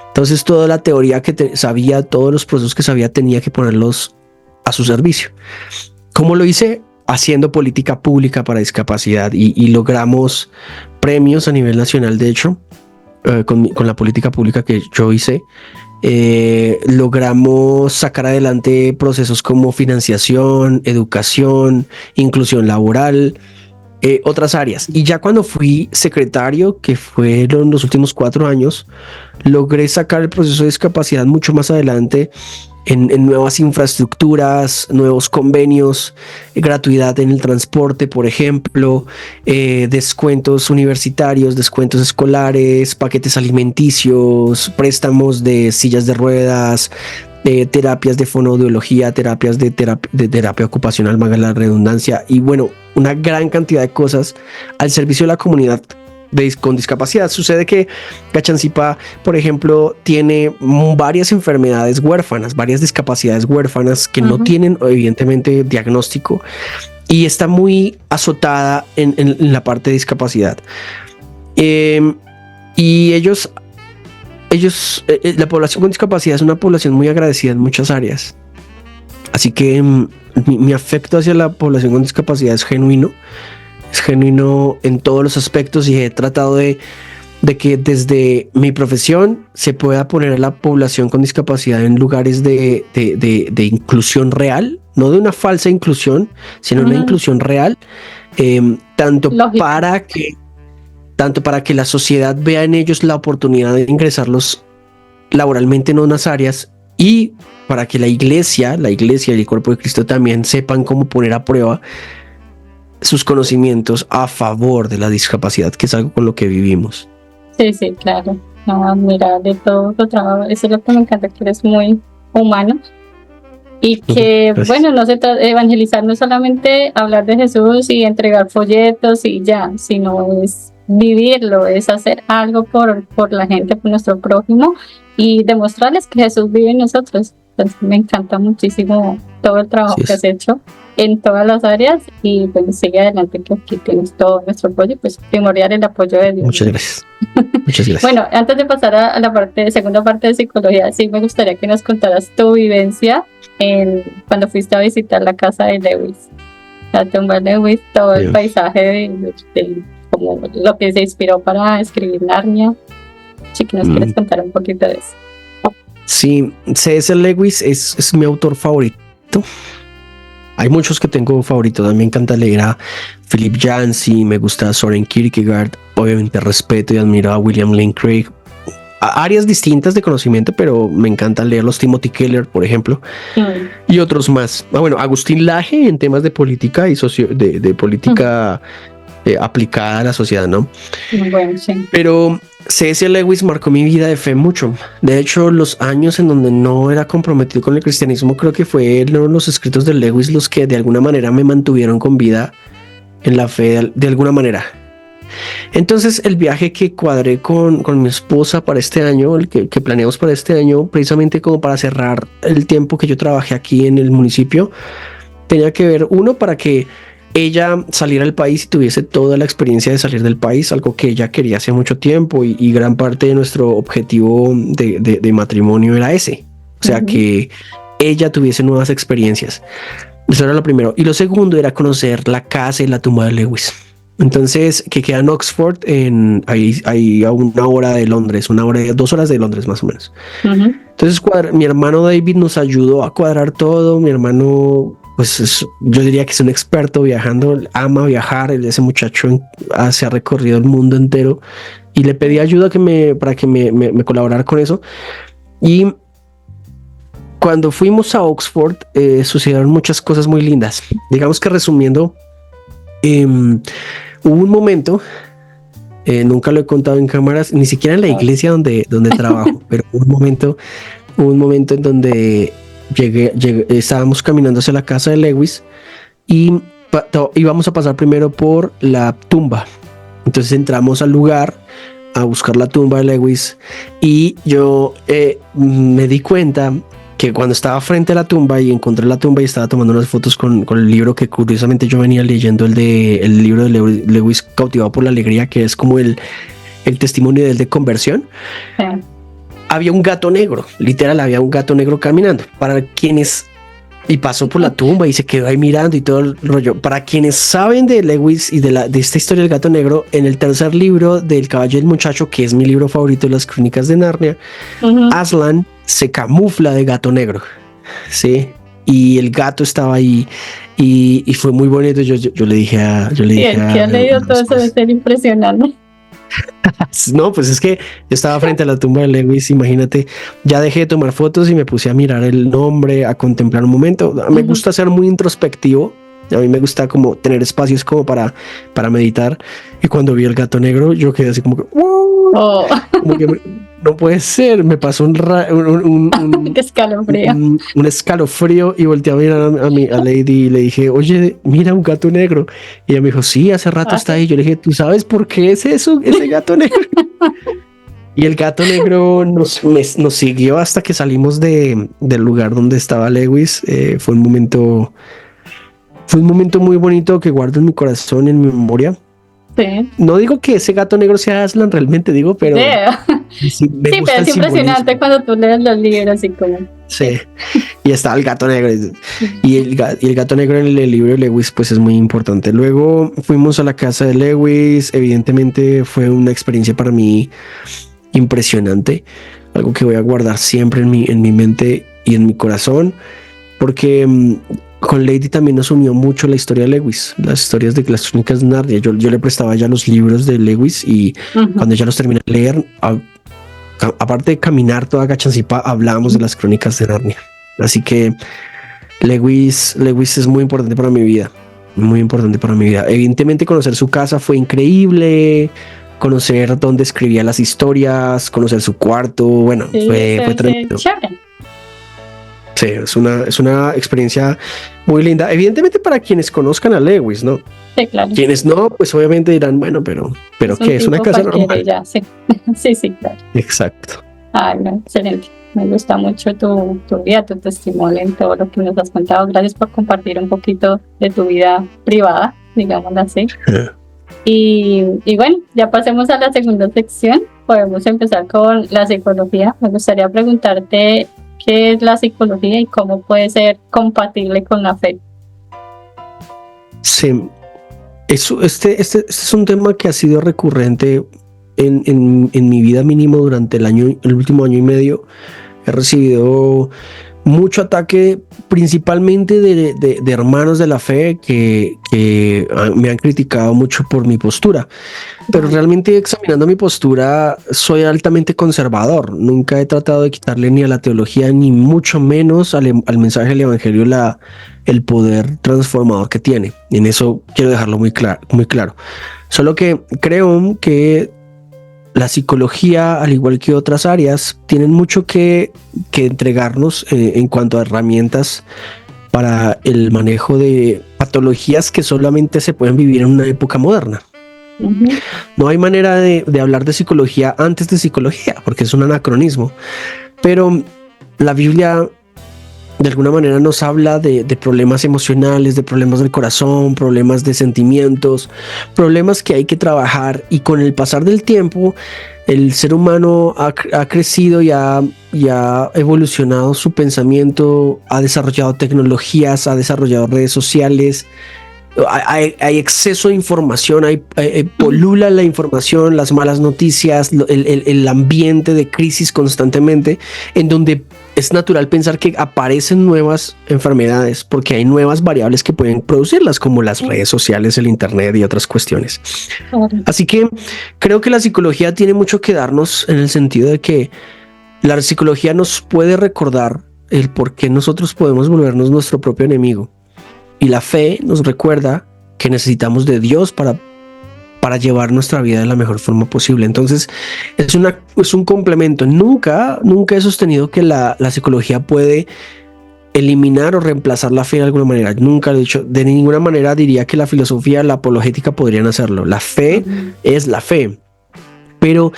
Entonces toda la teoría que sabía, todos los procesos que sabía, tenía que ponerlos a su servicio. ¿Cómo lo hice? Haciendo política pública para discapacidad y logramos premios a nivel nacional, de hecho, con la política pública que yo hice. Logramos sacar adelante procesos como financiación, educación, inclusión laboral, otras áreas. Y ya cuando fui secretario, que fueron los últimos 4 años, logré sacar el proceso de discapacidad mucho más adelante en nuevas infraestructuras, nuevos convenios, gratuidad en el transporte, por ejemplo, descuentos universitarios, descuentos escolares, paquetes alimenticios, préstamos de sillas de ruedas, terapias de fonoaudiología, terapias de terapia ocupacional, valga la redundancia, y bueno, una gran cantidad de cosas al servicio de la comunidad con discapacidad. Sucede que Gachanzipa, por ejemplo, tiene varias enfermedades huérfanas, varias discapacidades huérfanas que no tienen evidentemente diagnóstico y está muy azotada en la parte de discapacidad. Y ellos, la población con discapacidad es una población muy agradecida en muchas áreas. Así que mi afecto hacia la población con discapacidad es genuino en todos los aspectos y he tratado de que desde mi profesión se pueda poner a la población con discapacidad en lugares de inclusión real, no de una falsa inclusión, sino una inclusión real, tanto para que la sociedad vea en ellos la oportunidad de ingresarlos laboralmente en unas áreas y para que la iglesia y el cuerpo de Cristo también sepan cómo poner a prueba sus conocimientos a favor de la discapacidad, que es algo con lo que vivimos. Sí, claro. No, mira, de todo tu trabajo, eso es lo que me encanta, que eres muy humano y que, bueno, no se trata de evangelizar, no es solamente hablar de Jesús y entregar folletos y ya, sino es vivirlo, es hacer algo por la gente, por nuestro prójimo y demostrarles que Jesús vive en nosotros. Entonces me encanta muchísimo todo el trabajo que has hecho en todas las áreas y pues sigue adelante, que aquí tienes todo nuestro apoyo y pues primordial el apoyo de Dios. Muchas gracias. Muchas gracias. Bueno, antes de pasar a la segunda parte de psicología, sí me gustaría que nos contaras tu vivencia cuando fuiste a visitar la casa de Lewis, la tumba de Lewis, todo el paisaje como lo que se inspiró para escribir Narnia. Si que nos quieres contar un poquito de eso. Sí, C.S. Lewis es mi autor favorito. Hay muchos que tengo favoritos. A mí me encanta leer a Philip Yancey, me gusta Soren Kierkegaard, obviamente respeto y admiro a William Lane Craig. A áreas distintas de conocimiento, pero me encanta leerlos. Timothy Keller, por ejemplo, y otros más. Bueno, Agustín Laje en temas de política y de política aplicada a la sociedad, ¿no? Bueno, sí. Pero C.S. Lewis marcó mi vida de fe mucho. De hecho, los años en donde no era comprometido con el cristianismo, creo que fueron los escritos de Lewis los que de alguna manera me mantuvieron con vida en la fe, de alguna manera. Entonces, el viaje que cuadré con mi esposa para este año, el que planeamos para este año, precisamente como para cerrar el tiempo que yo trabajé aquí en el municipio, tenía que ver, uno, para que ella saliera del país y tuviese toda la experiencia de salir del país, algo que ella quería hace mucho tiempo y gran parte de nuestro objetivo de matrimonio era ese. O sea, que ella tuviese nuevas experiencias. Eso era lo primero. Y lo segundo era conocer la casa y la tumba de Lewis. Entonces, que queda en Oxford, ahí a 1 hora de Londres, 2 horas de Londres más o menos. Entonces, mi hermano David nos ayudó a cuadrar todo. Mi hermano, pues yo diría que es un experto viajando, ama viajar. Ese muchacho se ha recorrido el mundo entero y le pedí ayuda para que me colaborara con eso. Y cuando fuimos a Oxford, sucedieron muchas cosas muy lindas. Digamos que resumiendo, hubo un momento, nunca lo he contado en cámaras, ni siquiera en la iglesia donde trabajo, pero hubo un momento hubo un momento en donde estábamos caminando hacia la casa de Lewis y íbamos a pasar primero por la tumba. Entonces entramos al lugar a buscar la tumba de Lewis y yo me di cuenta que cuando estaba frente a la tumba y encontré la tumba y estaba tomando unas fotos con el libro que curiosamente yo venía leyendo, el libro de Lewis, Cautivado por la Alegría, que es como el testimonio de él de conversión. Sí. Había un gato negro, literal, había un gato negro caminando. Para quienes, y pasó por la tumba y se quedó ahí mirando y todo el rollo. Para quienes saben de Lewis y de esta historia del gato negro, en el tercer libro del Caballo y el Muchacho, que es mi libro favorito de las Crónicas de Narnia, Aslan se camufla de gato negro, ¿sí? Y el gato estaba ahí y fue muy bonito. Yo le dije a... el que ha leído todo eso debe ser impresionante. No, pues es que yo estaba frente a la tumba de Lewis, imagínate, ya dejé de tomar fotos y me puse a mirar el nombre, a contemplar un momento. Me gusta ser muy introspectivo, a mí me gusta como tener espacios como para meditar, y cuando vi el gato negro yo quedé así como que, wow, como que no puede ser, me pasó un escalofrío. Un escalofrío y volteé a mirar a Lady y le dije, oye, mira un gato negro. Y ella me dijo, sí, hace rato está ahí. Yo le dije, ¿tú sabes por qué es eso, ese gato negro? Y el gato negro nos siguió hasta que salimos del lugar donde estaba Lewis. Fue un momento muy bonito que guardo en mi corazón y en mi memoria. Sí. No digo que ese gato negro sea Aslan, realmente digo, pero... Sí, pero es impresionante cuando tú lees los libros y como... Sí, y estaba el gato negro. Y el gato negro en el libro de Lewis pues es muy importante. Luego fuimos a la casa de Lewis. Evidentemente fue una experiencia para mí impresionante. Algo que voy a guardar siempre en mi mente y en mi corazón. Porque... con Lady también nos unió mucho la historia de Lewis, las historias de las Crónicas de Narnia. Yo le prestaba ya los libros de Lewis y cuando ya los terminé de leer, aparte de caminar toda Gachanzipa, hablábamos de las Crónicas de Narnia. Así que Lewis es muy importante para mi vida, muy importante para mi vida. Evidentemente conocer su casa fue increíble, conocer dónde escribía las historias, conocer su cuarto, bueno, sí, fue tremendo. Sí, es una experiencia muy linda. Evidentemente para quienes conozcan a Lewis, ¿no? Sí, claro. Quienes no, pues obviamente dirán, bueno, pero ¿qué? Es una casa normal. Ya, sí. Sí, claro. Exacto. Ay, no, excelente. Me gusta mucho tu vida, tu testimonio en todo lo que nos has contado. Gracias por compartir un poquito de tu vida privada, digámoslo así. Y bueno, ya pasemos a la segunda sección. Podemos empezar con la psicología. Me gustaría preguntarte qué es la psicología y cómo puede ser compatible con la fe. Sí, este es un tema que ha sido recurrente en mi vida mínimo durante el último año y medio. He recibido mucho ataque, principalmente de hermanos de la fe que me han criticado mucho por mi postura. Pero realmente, examinando mi postura, soy altamente conservador. Nunca he tratado de quitarle ni a la teología, ni mucho menos al mensaje del evangelio el poder transformador que tiene. Y en eso quiero dejarlo muy claro. Solo que creo que la psicología, al igual que otras áreas, tienen mucho que entregarnos en cuanto a herramientas para el manejo de patologías que solamente se pueden vivir en una época moderna. Uh-huh. No hay manera de hablar de psicología antes de psicología, porque es un anacronismo. Pero la Biblia de alguna manera nos habla de problemas emocionales, de problemas del corazón, problemas de sentimientos, problemas que hay que trabajar, y con el pasar del tiempo el ser humano ha crecido y ha evolucionado su pensamiento, ha desarrollado tecnologías, ha desarrollado redes sociales. Hay exceso de información, polula la información, las malas noticias, el ambiente de crisis constantemente, en donde es natural pensar que aparecen nuevas enfermedades porque hay nuevas variables que pueden producirlas, como las redes sociales, el internet y otras cuestiones. Así que creo que la psicología tiene mucho que darnos, en el sentido de que la psicología nos puede recordar el por qué nosotros podemos volvernos nuestro propio enemigo. Y la fe nos recuerda que necesitamos de Dios para para llevar nuestra vida de la mejor forma posible. Entonces es un complemento. Nunca he sostenido que la psicología puede eliminar o reemplazar la fe de alguna manera. Nunca lo he dicho. De ninguna manera diría que la filosofía, la apologética podrían hacerlo. La fe es la fe. Pero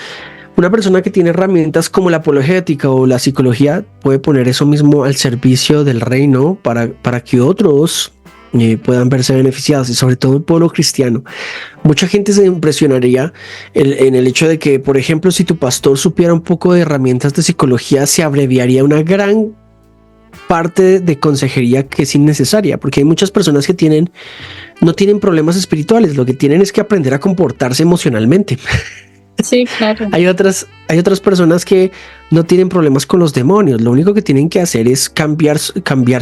una persona que tiene herramientas como la apologética o la psicología puede poner eso mismo al servicio del reino para que otros puedan verse beneficiados, y sobre todo el pueblo cristiano. Mucha gente se impresionaría en el hecho de que, por ejemplo, si tu pastor supiera un poco de herramientas de psicología, se abreviaría una gran parte de consejería que es innecesaria, porque hay muchas personas que no tienen problemas espirituales, lo que tienen es que aprender a comportarse emocionalmente. Sí, claro. Hay otras personas que no tienen problemas con los demonios. Lo único que tienen que hacer es cambiar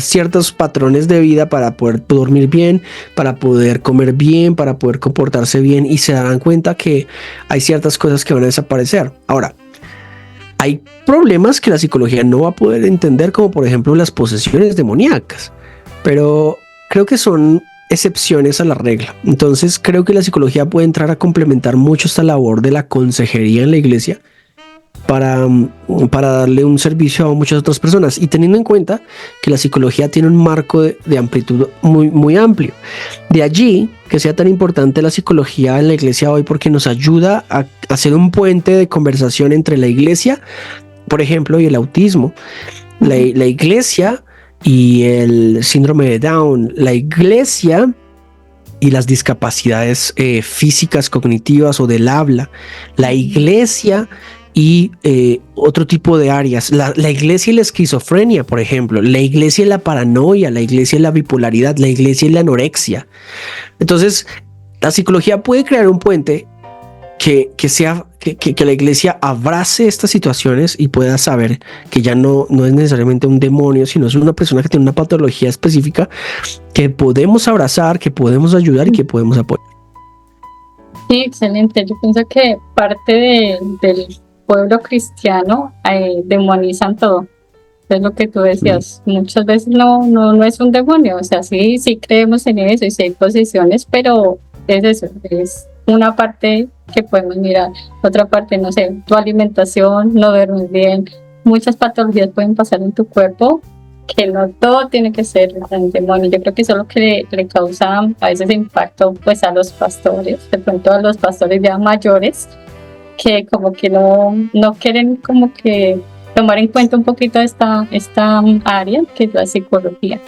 ciertos patrones de vida para poder dormir bien, para poder comer bien, para poder comportarse bien, y se darán cuenta que hay ciertas cosas que van a desaparecer. Ahora, hay problemas que la psicología no va a poder entender, como por ejemplo las posesiones demoníacas, pero creo que son excepciones a la regla. Entonces creo que la psicología puede entrar a complementar mucho esta labor de la consejería en la iglesia para darle un servicio a muchas otras personas, y teniendo en cuenta que la psicología tiene un marco de amplitud muy, muy amplio. De allí que sea tan importante la psicología en la iglesia hoy, porque nos ayuda a hacer un puente de conversación entre la iglesia, por ejemplo, y el autismo, la iglesia y el síndrome de Down, la iglesia y las discapacidades físicas, cognitivas o del habla, la iglesia y otro tipo de áreas, la iglesia y la esquizofrenia, por ejemplo, la iglesia y la paranoia, la iglesia y la bipolaridad, la iglesia y la anorexia. Entonces, la psicología puede crear un puente que la iglesia abrace estas situaciones y pueda saber que ya no es necesariamente un demonio, sino es una persona que tiene una patología específica que podemos abrazar, que podemos ayudar y que podemos apoyar. Sí, excelente. Yo pienso que parte del pueblo cristiano demonizan todo. Es lo que tú decías. Muchas veces no es un demonio. O sea, sí creemos en eso y sí hay posiciones, pero es eso, es una parte que podemos mirar. Otra parte, no sé, tu alimentación, no duermes bien. Muchas patologías pueden pasar en tu cuerpo, que no todo tiene que ser un demonio. Yo creo que eso es lo que le causa a veces impacto pues a los pastores, de pronto a los pastores ya mayores, que como que no quieren como que tomar en cuenta un poquito esta área que es la psicología.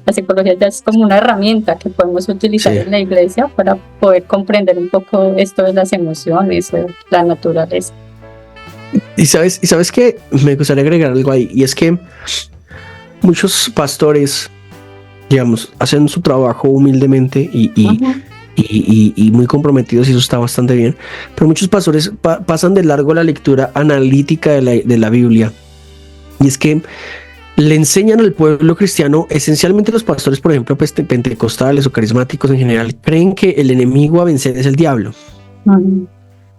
La psicología ya es como una herramienta que podemos utilizar en la iglesia para poder comprender un poco esto de las emociones, de la naturaleza. Y sabes que me gustaría agregar algo ahí, y es que muchos pastores, digamos, hacen su trabajo humildemente y muy comprometidos, y eso está bastante bien, pero muchos pastores pasan de largo la lectura analítica de la Biblia, y es que le enseñan al pueblo cristiano, esencialmente los pastores, por ejemplo, pues, pentecostales o carismáticos en general, creen que el enemigo a vencer es el diablo.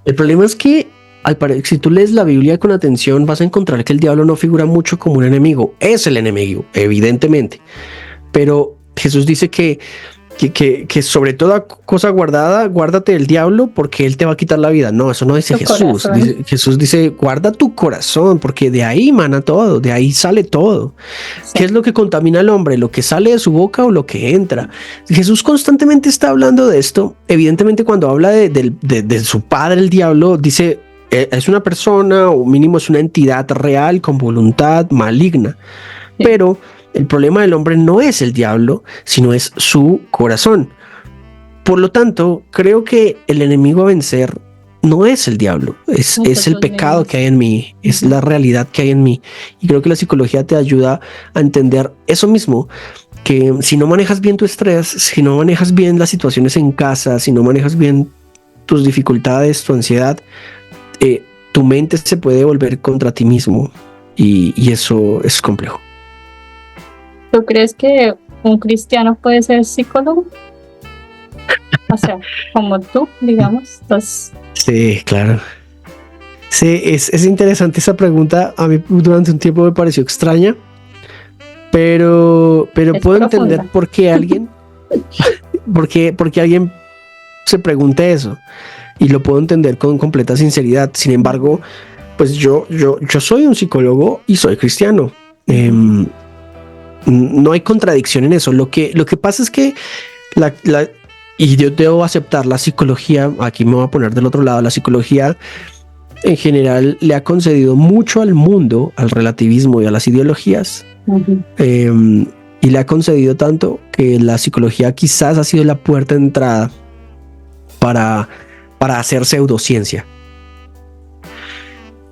El problema es que si tú lees la Biblia con atención, vas a encontrar que el diablo no figura mucho como un enemigo. Es el enemigo, evidentemente, pero Jesús dice que sobre toda cosa guardada, guárdate del diablo, porque él te va a quitar la vida. No, eso no dice Jesús. Jesús dice, guarda tu corazón, porque de ahí mana todo, de ahí sale todo. Sí. ¿Qué es lo que contamina al hombre? ¿Lo que sale de su boca o lo que entra? Jesús constantemente está hablando de esto. Evidentemente, cuando habla de su padre, el diablo, dice, es una persona, o mínimo es una entidad real con voluntad maligna. Sí. Pero el problema del hombre no es el diablo, sino es su corazón. Por lo tanto, creo que el enemigo a vencer no es el diablo, es el pecado que hay en mí, es la realidad que hay en mí. Y creo que la psicología te ayuda a entender eso mismo, que si no manejas bien tu estrés, si no manejas bien las situaciones en casa, si no manejas bien tus dificultades, tu ansiedad, tu mente se puede volver contra ti mismo, y eso es complejo. ¿Tú crees que un cristiano puede ser psicólogo? O sea, como tú, digamos. Entonces... Sí, claro. Sí, es interesante esa pregunta. A mí durante un tiempo me pareció extraña, pero puedo entender por qué alguien, porque alguien se pregunte eso. y lo puedo entender con completa sinceridad. Sin embargo, pues yo soy un psicólogo y soy cristiano. No hay contradicción en eso. Lo que pasa es que y yo debo aceptar la psicología, aquí me voy a poner del otro lado, la psicología en general le ha concedido mucho al mundo, al relativismo y a las ideologías. Y le ha concedido tanto que la psicología quizás ha sido la puerta de entrada para hacer pseudociencia.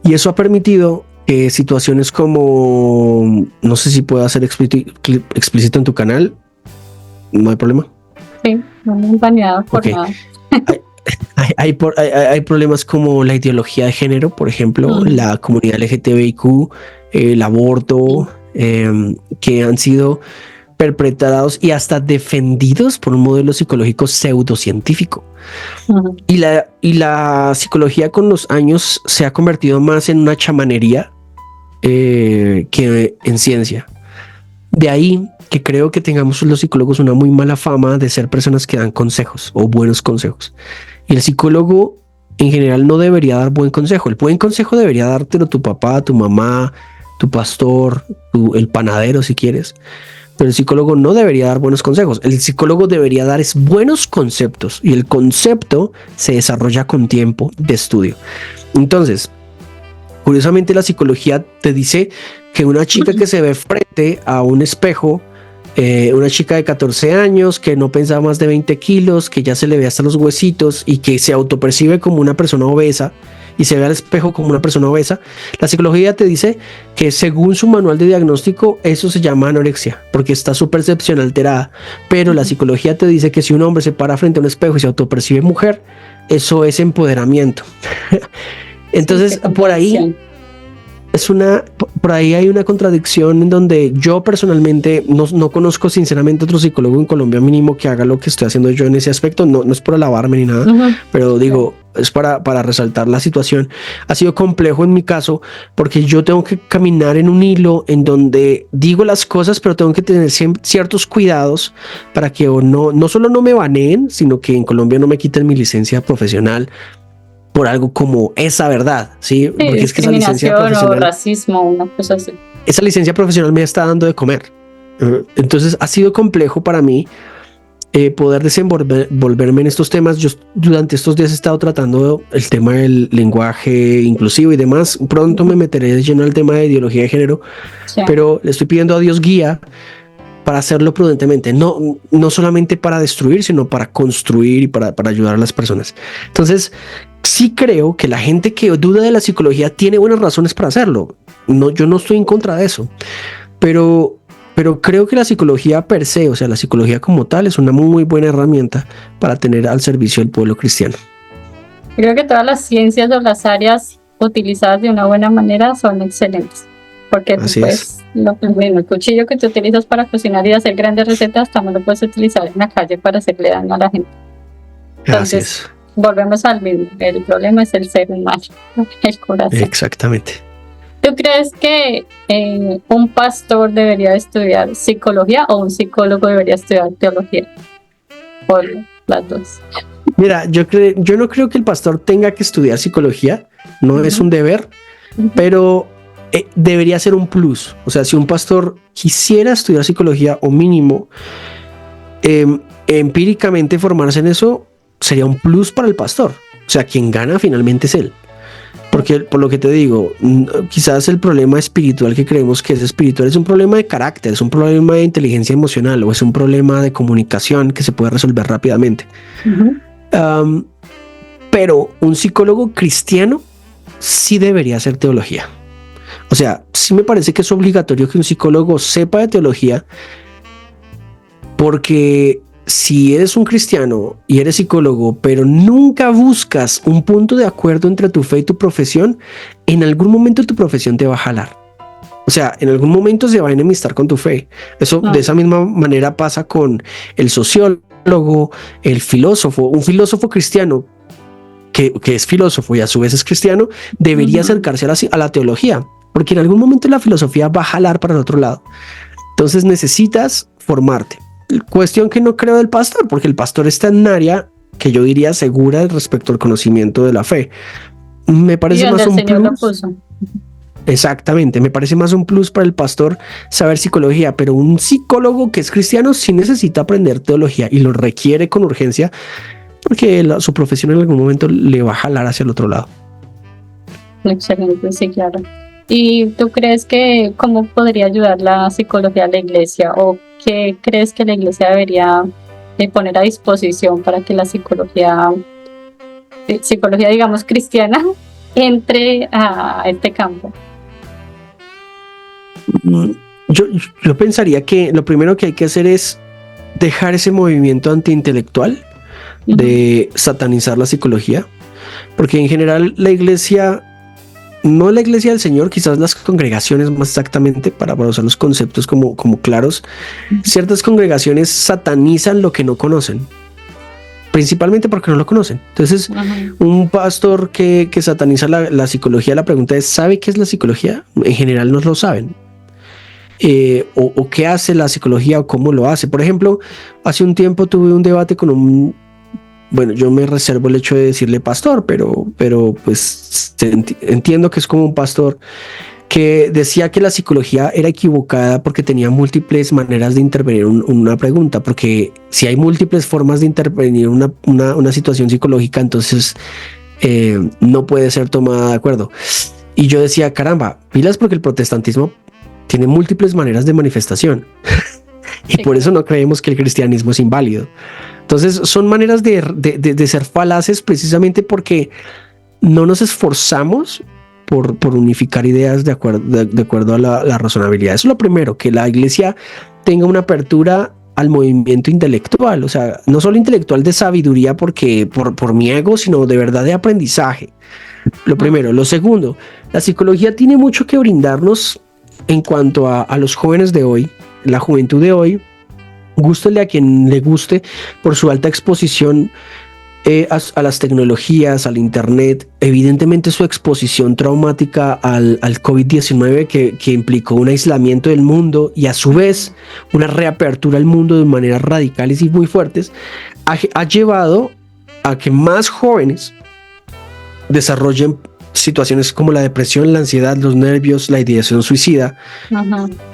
Y eso ha permitido que situaciones como, no sé si puedo hacer explícito en tu canal, no hay problema. Sí, no me han baneado por nada. Hay problemas como la ideología de género, por ejemplo, la comunidad LGTBIQ, el aborto, que han sido perpetrados y hasta defendidos por un modelo psicológico pseudocientífico. Y la psicología con los años se ha convertido más en una chamanería que en ciencia. De ahí que creo que tengamos los psicólogos una muy mala fama de ser personas que dan consejos o buenos consejos. Y el psicólogo en general no debería dar buen consejo. El buen consejo debería dártelo tu papá, tu mamá, tu pastor, el panadero si quieres. Pero el psicólogo no debería dar buenos consejos. El psicólogo debería dar buenos conceptos y el concepto se desarrolla con tiempo de estudio. Entonces, curiosamente la psicología te dice que una chica que se ve frente a un espejo, una chica de 14 años que no pesa más de 20 kilos, que ya se le ve hasta los huesitos y que se autopercibe como una persona obesa y se ve al espejo como una persona obesa, la psicología te dice que según su manual de diagnóstico eso se llama anorexia porque está su percepción alterada, pero la psicología te dice que si un hombre se para frente a un espejo y se autopercibe mujer, eso es empoderamiento. Entonces por ahí hay una contradicción en donde yo personalmente no conozco sinceramente otro psicólogo en Colombia mínimo que haga lo que estoy haciendo yo en ese aspecto. No es por alabarme ni nada, pero digo, es para resaltar la situación. Ha sido complejo en mi caso porque yo tengo que caminar en un hilo en donde digo las cosas, pero tengo que tener ciertos cuidados para que no solo no me baneen, sino que en Colombia no me quiten mi licencia profesional por algo como esa verdad, ¿sí? Porque es que esa licencia profesional, o racismo, una cosa así. Esa licencia profesional me está dando de comer. Entonces ha sido complejo para mí poder desenvolverme en estos temas. Yo durante estos días he estado tratando el tema del lenguaje inclusivo y demás. Pronto me meteré de lleno al tema de ideología de género, pero le estoy pidiendo a Dios guía para hacerlo prudentemente, no solamente para destruir, sino para construir y para ayudar a las personas. Entonces, sí creo que la gente que duda de la psicología tiene buenas razones para hacerlo. Yo no estoy en contra de eso, pero creo que la psicología per se, o sea, la psicología como tal, es una muy buena herramienta para tener al servicio del pueblo cristiano. Creo que todas las ciencias o las áreas utilizadas de una buena manera son excelentes. Porque pues el cuchillo que tú utilizas para cocinar y hacer grandes recetas también lo puedes utilizar en la calle para hacerle daño a la gente. Entonces, volvemos al mismo. El problema es el ser humano, el corazón. Exactamente. ¿Tú crees que un pastor debería estudiar psicología o un psicólogo debería estudiar teología? O las dos. Mira, yo no creo que el pastor tenga que estudiar psicología. No es un deber, pero debería ser un plus. O sea, si un pastor quisiera estudiar psicología o mínimo empíricamente formarse en eso, sería un plus para el pastor. O sea, quien gana finalmente es él. Porque por lo que te digo, quizás el problema espiritual que creemos que es espiritual es un problema de carácter, es un problema de inteligencia emocional o es un problema de comunicación que se puede resolver rápidamente. Pero un psicólogo cristiano sí debería hacer teología. O sea, sí me parece que es obligatorio que un psicólogo sepa de teología, porque si eres un cristiano y eres psicólogo, pero nunca buscas un punto de acuerdo entre tu fe y tu profesión, en algún momento tu profesión te va a jalar. O sea, en algún momento se va a enemistar con tu fe. Eso de esa misma manera pasa con el sociólogo, el filósofo. Un filósofo cristiano que es filósofo y a su vez es cristiano, debería acercarse a la teología, porque en algún momento la filosofía va a jalar para el otro lado. Entonces necesitas formarte. Cuestión que no creo del pastor, porque el pastor está en un área que yo diría segura respecto al conocimiento de la fe. Me parece más un plus. Exactamente, me parece más un plus para el pastor saber psicología, pero un psicólogo que es cristiano sí necesita aprender teología y lo requiere con urgencia porque su profesión en algún momento le va a jalar hacia el otro lado. Excelente, sí, claro. ¿Y tú crees que cómo podría ayudar la psicología a la iglesia o qué crees que la iglesia debería poner a disposición para que la psicología digamos cristiana entre a este campo? Yo pensaría que lo primero que hay que hacer es dejar ese movimiento antiintelectual de satanizar la psicología, porque en general la iglesia, no la iglesia del Señor, quizás las congregaciones más exactamente, para usar los conceptos como claros, ciertas congregaciones satanizan lo que no conocen, principalmente porque no lo conocen. Entonces, un pastor que sataniza la psicología, la pregunta es, ¿sabe qué es la psicología? En general no lo saben. O qué hace la psicología o cómo lo hace. Por ejemplo, hace un tiempo tuve un debate con bueno, yo me reservo el hecho de decirle pastor, pero pues entiendo que es como un pastor que decía que la psicología era equivocada porque tenía múltiples maneras de intervenir una pregunta, porque si hay múltiples formas de intervenir una situación psicológica, entonces no puede ser tomada de acuerdo. Y yo decía, caramba, pilas, porque el protestantismo tiene múltiples maneras de manifestación y por eso no creemos que el cristianismo es inválido. Entonces son maneras de ser falaces precisamente porque no nos esforzamos por unificar ideas de acuerdo a la razonabilidad. Eso es lo primero, que la iglesia tenga una apertura al movimiento intelectual, o sea, no solo intelectual de sabiduría porque por mi ego, sino de verdad de aprendizaje. Lo primero. Lo segundo, la psicología tiene mucho que brindarnos en cuanto a los jóvenes de hoy, la juventud de hoy, gústele a quien le guste por su alta exposición a las tecnologías, al internet, evidentemente su exposición traumática al COVID-19 que implicó un aislamiento del mundo y a su vez una reapertura al mundo de maneras radicales y muy fuertes, ha llevado a que más jóvenes desarrollen situaciones como la depresión, la ansiedad, los nervios, la ideación suicida,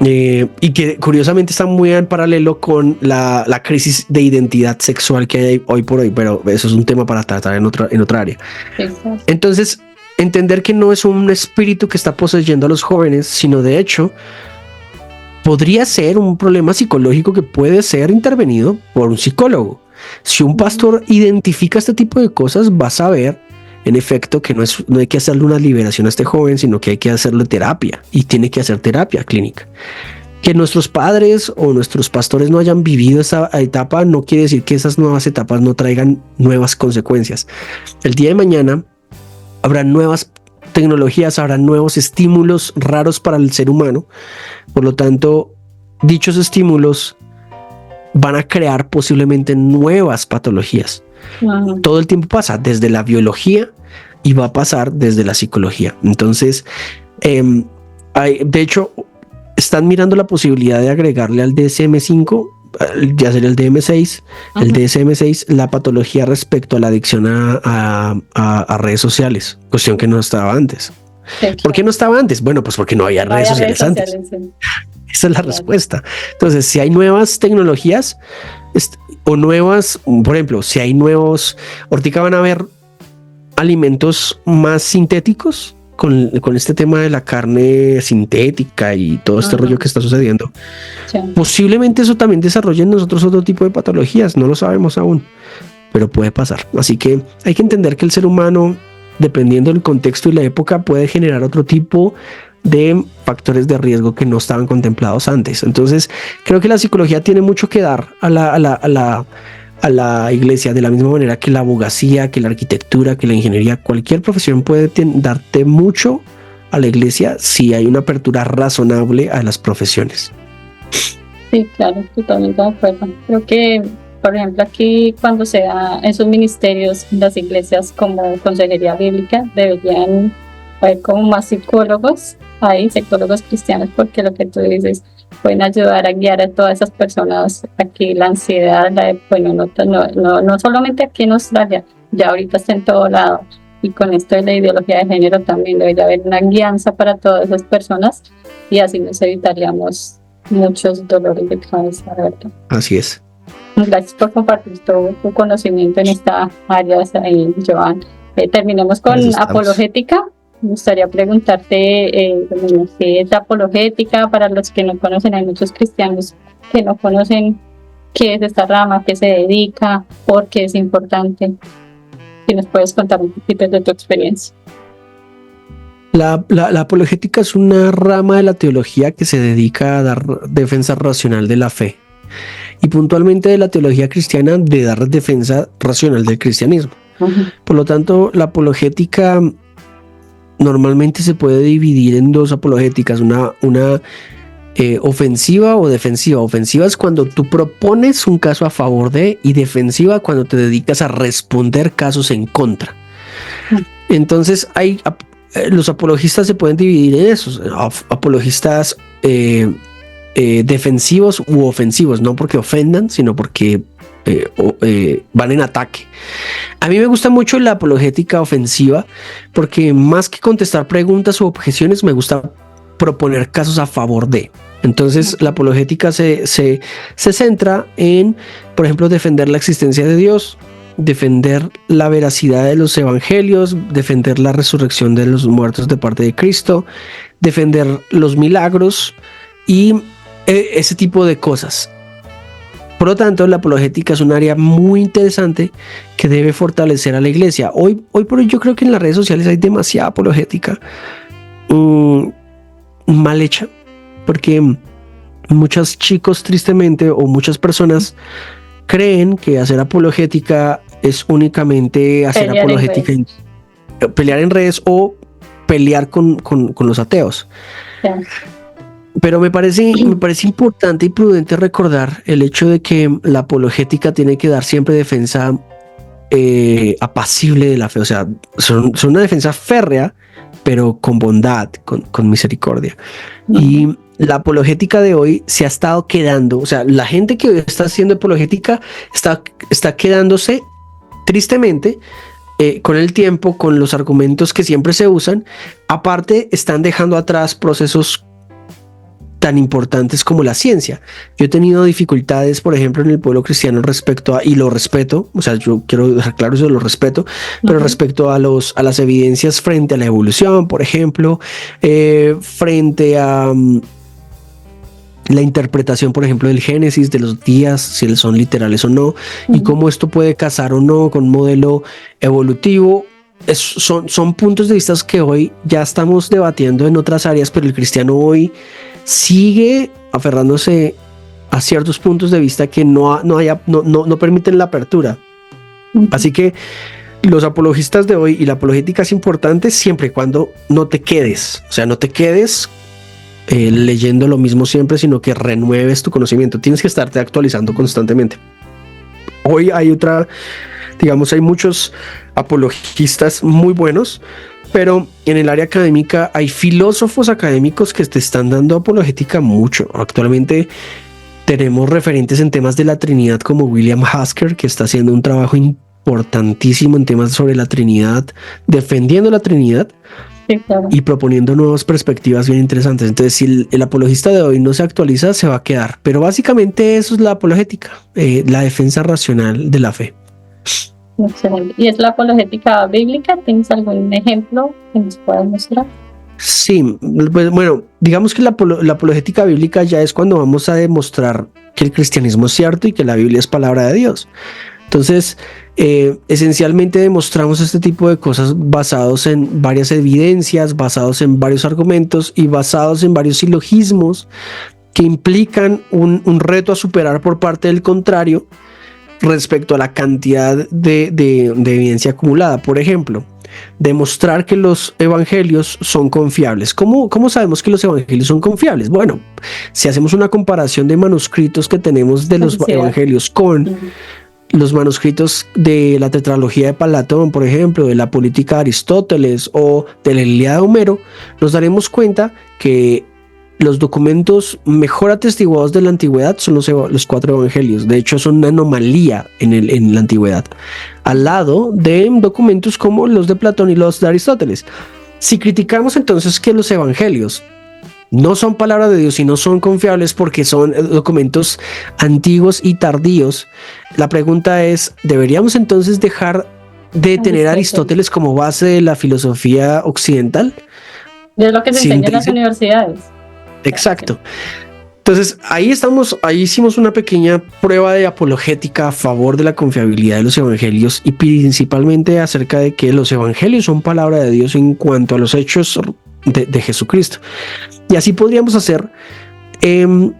y que curiosamente están muy en paralelo con la crisis de identidad sexual que hay hoy por hoy, pero eso es un tema para tratar en otra área. Exacto. Entonces, entender que no es un espíritu que está poseyendo a los jóvenes, sino de hecho podría ser un problema psicológico que puede ser intervenido por un psicólogo. Si un pastor identifica este tipo de cosas, va a saber en efecto que no hay que hacerle una liberación a este joven, sino que hay que hacerle terapia, y tiene que hacer terapia clínica. Que nuestros padres o nuestros pastores no hayan vivido esa etapa no quiere decir que esas nuevas etapas no traigan nuevas consecuencias. El día de mañana habrá nuevas tecnologías, habrá nuevos estímulos raros para el ser humano. Por lo tanto, dichos estímulos van a crear posiblemente nuevas patologías. Todo el tiempo pasa desde la biología y va a pasar desde la psicología. Entonces, de hecho, están mirando la posibilidad de agregarle al DSM-5, ya sería el DM-6, el DSM-6, la patología respecto a la adicción a redes sociales, cuestión que no estaba antes. Sí, claro. ¿Por qué no estaba antes? Bueno, pues porque no había redes sociales antes. Esa es la respuesta. Entonces, si hay nuevas tecnologías o nuevas, por ejemplo, si hay nuevos, ahorita van a haber alimentos más sintéticos con este tema de la carne sintética y todo este rollo que está sucediendo. Sí. Posiblemente eso también desarrolle en nosotros otro tipo de patologías, no lo sabemos aún, pero puede pasar. Así que hay que entender que el ser humano, dependiendo del contexto y la época, puede generar otro tipo de factores de riesgo que no estaban contemplados antes. Entonces, creo que la psicología tiene mucho que dar a la iglesia, de la misma manera que la abogacía, que la arquitectura, que la ingeniería. Cualquier profesión puede darte mucho a la iglesia si hay una apertura razonable a las profesiones. Sí, claro, totalmente de acuerdo. Creo que, por ejemplo, aquí cuando se da esos ministerios en las iglesias como consejería bíblica, deberían haber como más psicólogos, hay psicólogos cristianos, porque lo que tú dices, pueden ayudar a guiar a todas esas personas. Aquí la ansiedad, no solamente aquí en Australia, ya ahorita está en todo lado. Y con esto de la ideología de género también debería haber una guianza para todas esas personas y así nos evitaríamos muchos dolores de cabeza, ¿verdad? Así es. Gracias por compartir todo tu conocimiento en esta área, Joan. Terminemos con apologética. Me gustaría preguntarte qué es apologética para los que no conocen. Hay muchos cristianos que no conocen qué es esta rama, qué se dedica, por qué es importante. Si nos puedes contar un poquito de tu experiencia. La apologética es una rama de la teología que se dedica a dar defensa racional de la fe y puntualmente de la teología cristiana de dar defensa racional del cristianismo. Uh-huh. Por lo tanto, la apologética normalmente se puede dividir en dos apologéticas, una ofensiva o defensiva. Ofensiva es cuando tú propones un caso a favor de, y defensiva cuando te dedicas a responder casos en contra. Entonces los apologistas se pueden dividir en esos, apologistas defensivos u ofensivos, no porque ofendan, sino porque van en ataque. A mí me gusta mucho la apologética ofensiva porque más que contestar preguntas u objeciones me gusta proponer casos a favor de. Entonces la apologética se centra en, por ejemplo, defender la existencia de Dios, defender la veracidad de los evangelios, defender la resurrección de los muertos de parte de Cristo, defender los milagros y ese tipo de cosas. Por lo tanto, la apologética es un área muy interesante que debe fortalecer a la iglesia. Hoy por hoy yo creo que en las redes sociales hay demasiada apologética mal hecha, porque muchos chicos tristemente o muchas personas creen que hacer apologética es únicamente hacer apologética pelear en redes o pelear con los ateos. Yeah. Pero me parece importante y prudente recordar el hecho de que la apologética tiene que dar siempre defensa apacible de la fe. O sea, son una defensa férrea, pero con bondad, con misericordia. Uh-huh. Y la apologética de hoy se ha estado quedando, o sea, la gente que hoy está haciendo apologética está quedándose tristemente con el tiempo, con los argumentos que siempre se usan. Aparte, están dejando atrás procesos tan importantes como la ciencia. Yo he tenido dificultades, por ejemplo, en el pueblo cristiano respecto a, y lo respeto, o sea, yo quiero dejar claro eso, lo respeto, pero respecto a las evidencias frente a la evolución, por ejemplo, frente a la interpretación, por ejemplo, del Génesis, de los días, si son literales o no, y cómo esto puede casar o no con un modelo evolutivo. Son puntos de vista que hoy ya estamos debatiendo en otras áreas, pero el cristiano hoy sigue aferrándose a ciertos puntos de vista que no permiten la apertura. Así que los apologistas de hoy y la apologética es importante siempre y cuando no te quedes leyendo lo mismo siempre, sino que renueves tu conocimiento. Tienes que estarte actualizando constantemente. Hoy hay muchos apologistas muy buenos, pero en el área académica hay filósofos académicos que te están dando apologética mucho. Actualmente tenemos referentes en temas de la Trinidad como William Hasker, que está haciendo un trabajo importantísimo en temas sobre la Trinidad, defendiendo la Trinidad. Sí, claro. Y proponiendo nuevas perspectivas bien interesantes. Entonces, si el apologista de hoy no se actualiza, se va a quedar. Pero básicamente eso es la apologética, la defensa racional de la fe. Excelente. ¿Y es la apologética bíblica? ¿Tienes algún ejemplo que nos puedas mostrar? Sí, pues bueno, digamos que la apologética bíblica ya es cuando vamos a demostrar que el cristianismo es cierto y que la Biblia es palabra de Dios. Entonces, esencialmente demostramos este tipo de cosas basados en varias evidencias, basados en varios argumentos y basados en varios silogismos que implican un reto a superar por parte del contrario respecto a la cantidad de evidencia acumulada. Por ejemplo, demostrar que los evangelios son confiables. ¿Cómo sabemos que los evangelios son confiables? Bueno, si hacemos una comparación de manuscritos que tenemos de los evangelios con los manuscritos de la tetralogía de Platón, por ejemplo, de la Política de Aristóteles o de la Ilíada de Homero, nos daremos cuenta que los documentos mejor atestiguados de la antigüedad son los 4 evangelios. De hecho, son una anomalía en la antigüedad, al lado de documentos como los de Platón y los de Aristóteles. Si criticamos entonces que los evangelios no son palabra de Dios y no son confiables porque son documentos antiguos y tardíos, la pregunta es, ¿deberíamos entonces dejar de tener a Aristóteles como base de la filosofía occidental? De lo que se enseña en las universidades. Exacto. Entonces, ahí hicimos una pequeña prueba de apologética a favor de la confiabilidad de los evangelios y principalmente acerca de que los evangelios son palabra de Dios en cuanto a los hechos de Jesucristo. Y así podríamos hacer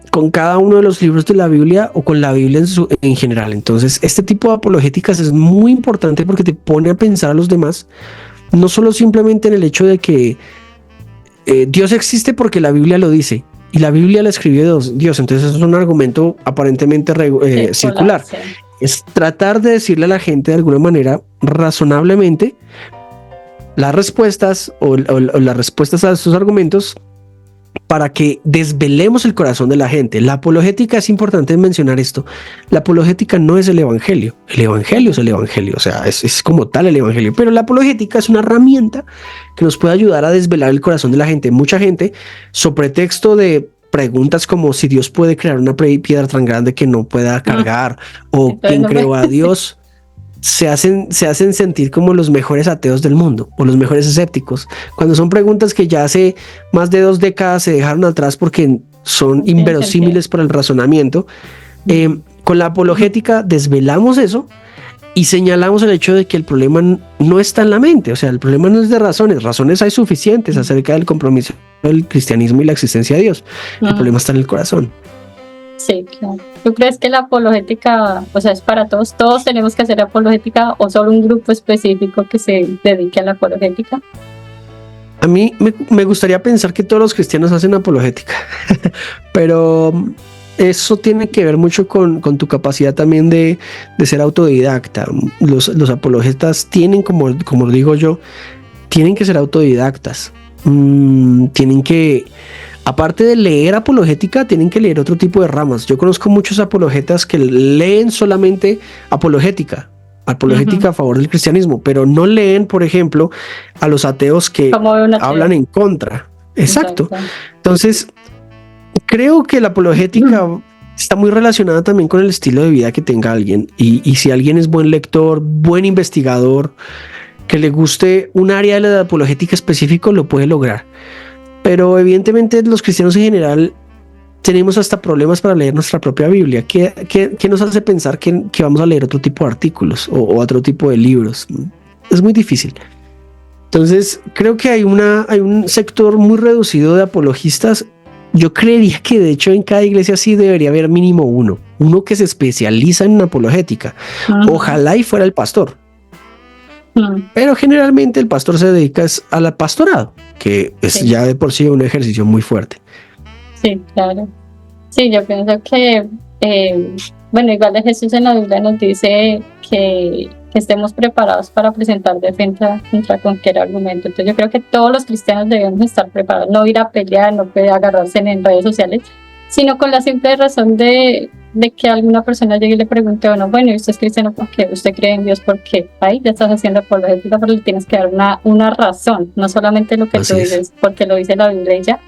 con cada uno de los libros de la Biblia o con la Biblia en general. Entonces, este tipo de apologéticas es muy importante porque te pone a pensar a los demás, no solo simplemente en el hecho de que Dios existe porque la Biblia lo dice y la Biblia la escribió Dios, entonces es un argumento aparentemente circular. Es tratar de decirle a la gente de alguna manera razonablemente las respuestas o las respuestas a estos argumentos para que desvelemos el corazón de la gente. La apologética, es importante mencionar esto, la apologética no es el evangelio es el evangelio, o sea, es como tal el evangelio, pero la apologética es una herramienta que nos puede ayudar a desvelar el corazón de la gente. Mucha gente, sobre pretexto de preguntas como si Dios puede crear una piedra tan grande que no pueda cargar, o quién creó a Dios, se hacen sentir como los mejores ateos del mundo o los mejores escépticos, cuando son preguntas que ya hace más de 2 décadas se dejaron atrás porque son inverosímiles para el razonamiento. Con la apologética desvelamos eso y señalamos el hecho de que el problema no está en la mente, o sea, el problema no es de razones hay suficientes acerca del compromiso del cristianismo y la existencia de Dios. El problema está en el corazón. Sí, claro. ¿Tú crees que la apologética, o sea, es para todos? ¿Todos tenemos que hacer apologética o solo un grupo específico que se dedique a la apologética? A mí me gustaría pensar que todos los cristianos hacen apologética, pero eso tiene que ver mucho con tu capacidad también de ser autodidacta. Los apologetas tienen, como digo yo, tienen que ser autodidactas. Tienen que... Aparte de leer apologética, tienen que leer otro tipo de ramas. Yo conozco muchos apologetas que leen solamente apologética a favor del cristianismo, pero no leen, por ejemplo, a los ateos que hablan en contra. Exacto. Entonces, creo que la apologética está muy relacionada también con el estilo de vida que tenga alguien. Y si alguien es buen lector, buen investigador, que le guste un área de la apologética específico, lo puede lograr. Pero evidentemente los cristianos en general tenemos hasta problemas para leer nuestra propia Biblia. ¿Qué nos hace pensar que vamos a leer otro tipo de artículos o otro tipo de libros? Es muy difícil. Entonces creo que hay un sector muy reducido de apologistas. Yo creería que de hecho en cada iglesia sí debería haber mínimo uno que se especializa en apologética. Ojalá y fuera el pastor. Pero generalmente el pastor se dedica al pastorado, que es ya de por sí un ejercicio muy fuerte. Sí, claro. Sí, yo pienso que, igual de Jesús en la Biblia nos dice que estemos preparados para presentar defensa contra cualquier argumento. Entonces yo creo que todos los cristianos debemos estar preparados, no ir a pelear, no puede agarrarse en redes sociales, sino con la simple razón de que alguna persona llegue y le pregunte, bueno, ¿y usted es cristiano porque usted cree en Dios? Porque ahí ya estás haciendo apologética, pero le tienes que dar una razón, no solamente lo que tú dices, porque lo dice la Biblia y ya,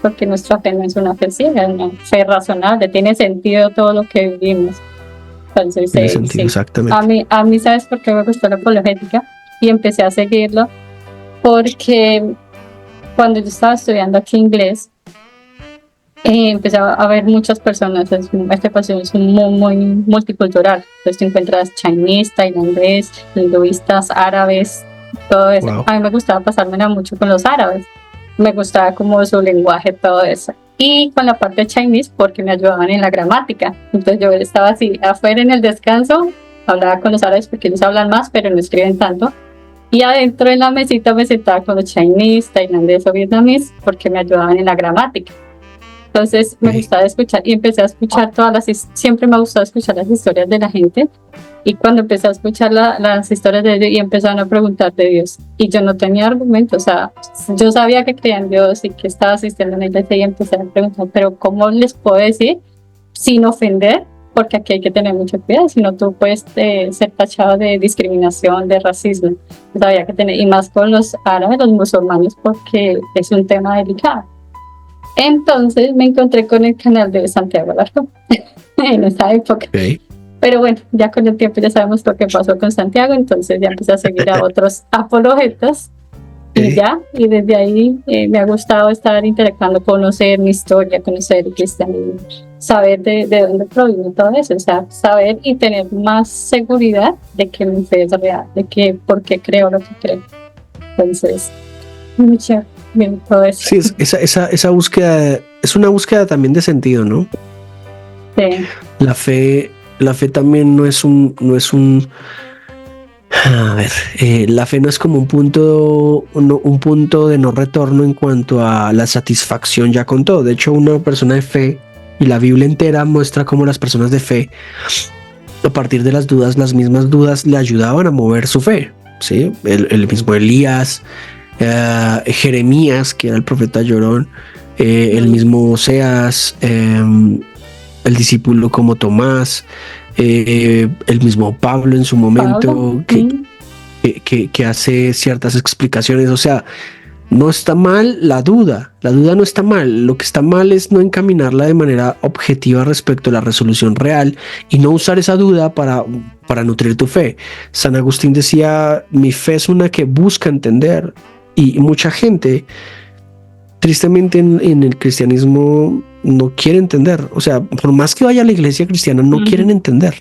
porque nuestra fe no es una fe ciega, es una fe razonable, tiene sentido todo lo que vivimos. Entonces, tiene sentido, exactamente. A mí, ¿sabes por qué me gustó la apologética? Y empecé a seguirlo, porque cuando yo estaba estudiando aquí inglés, empecé a ver muchas personas. Este país es muy multicultural. Entonces tú encuentras chinese, tailandés, hinduistas, árabes, todo eso. Wow. A mí me gustaba pasármela mucho con los árabes. Me gustaba como su lenguaje, todo eso. Y con la parte chinese porque me ayudaban en la gramática. Entonces yo estaba así afuera en el descanso, hablaba con los árabes porque ellos hablan más, pero no escriben tanto. Y adentro en la mesita me sentaba con los chinese, tailandés o vietnamés porque me ayudaban en la gramática. Entonces me gustaba escuchar y empecé a escuchar siempre me ha gustado escuchar las historias de la gente. Y cuando empecé a escuchar las historias de ellos y empezaron a preguntar de Dios, y yo no tenía argumentos, o sea, yo sabía que creía en Dios y que estaba asistiendo a la iglesia y empecé a preguntar, pero ¿cómo les puedo decir sin ofender? Porque aquí hay que tener mucho cuidado, si no tú puedes ser tachado de discriminación, de racismo. Entonces, había que tener, y más con los árabes, los musulmanes, porque es un tema delicado. Entonces me encontré con el canal de Santiago Alarcón en esa época. Okay. Pero bueno, ya con el tiempo ya sabemos lo que pasó con Santiago, entonces ya empecé a seguir a otros apologetas y desde ahí me ha gustado estar interactuando, conocer mi historia, conocer el cristianismo, saber de dónde proviene todo eso, o sea, saber y tener más seguridad de que mi fe es real, de que por qué creo lo que creo. Entonces, mucho bien todo eso. Sí, esa búsqueda es una búsqueda también de sentido, ¿no? Sí. La fe también no es un a ver, la fe no es como un punto de no retorno en cuanto a la satisfacción ya con todo. De hecho, una persona de fe, y la Biblia entera muestra cómo las personas de fe, a partir de las mismas dudas le ayudaban a mover su fe, ¿sí? El mismo Elías, Jeremías, que era el profeta llorón, el mismo Oseas, el discípulo como Tomás, el mismo Pablo en su momento, que hace ciertas explicaciones. O sea, no está mal la duda no está mal. Lo que está mal es no encaminarla de manera objetiva respecto a la resolución real y no usar esa duda para nutrir tu fe. San Agustín decía, mi fe es una que busca entender, y mucha gente tristemente en el cristianismo no quiere entender. O sea, por más que vaya a la iglesia cristiana, no quieren entender.